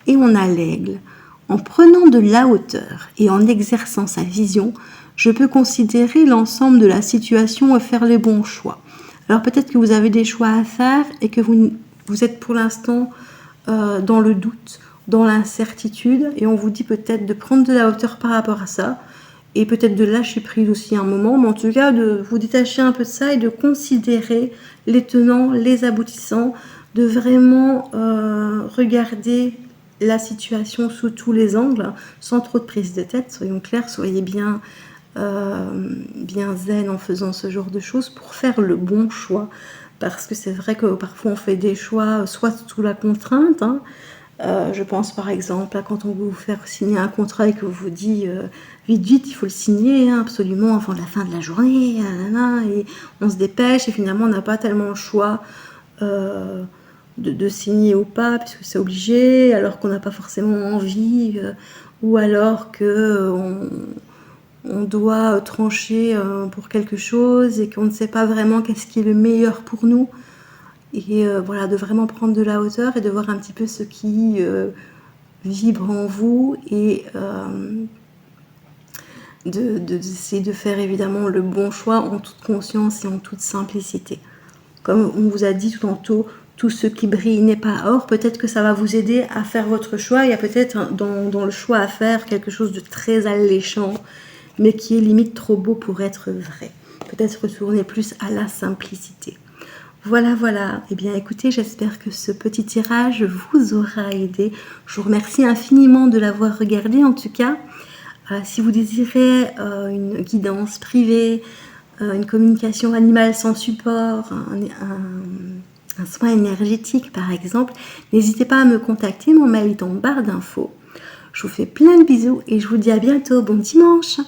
Et on a l'aigle. En prenant de la hauteur et en exerçant sa vision, je peux considérer l'ensemble de la situation et faire les bons choix. Alors peut-être que vous avez des choix à faire et que vous êtes pour l'instant dans le doute, dans l'incertitude, et on vous dit peut-être de prendre de la hauteur par rapport à ça, et peut-être de lâcher prise aussi un moment, mais en tout cas de vous détacher un peu de ça et de considérer les tenants, les aboutissants, de vraiment regarder la situation sous tous les angles, sans trop de prise de tête, soyons clairs, soyez bien zen en faisant ce genre de choses pour faire le bon choix, parce que c'est vrai que parfois on fait des choix soit sous la contrainte, Je pense par exemple à quand on veut vous faire signer un contrat et que vous dit vite vite il faut le signer hein, absolument avant la fin de la journée, et on se dépêche et finalement on n'a pas tellement le choix de signer ou pas puisque c'est obligé alors qu'on n'a pas forcément envie ou alors que on doit trancher pour quelque chose et qu'on ne sait pas vraiment qu'est-ce qui est le meilleur pour nous. Et voilà, de vraiment prendre de la hauteur et de voir un petit peu ce qui vibre en vous et d'essayer de faire évidemment le bon choix en toute conscience et en toute simplicité. Comme on vous a dit tout tantôt, tout ce qui brille n'est pas or. Peut-être que ça va vous aider à faire votre choix. Il y a peut-être dans le choix à faire quelque chose de très alléchant, mais qui est limite trop beau pour être vrai. Peut-être retourner plus à la simplicité. Voilà, voilà. Eh bien, écoutez, j'espère que ce petit tirage vous aura aidé. Je vous remercie infiniment de l'avoir regardé, en tout cas. Si vous désirez une guidance privée, une communication animale sans support, un soin énergétique, par exemple, n'hésitez pas à me contacter. Mon mail est en barre d'infos. Je vous fais plein de bisous et je vous dis à bientôt. Bon dimanche!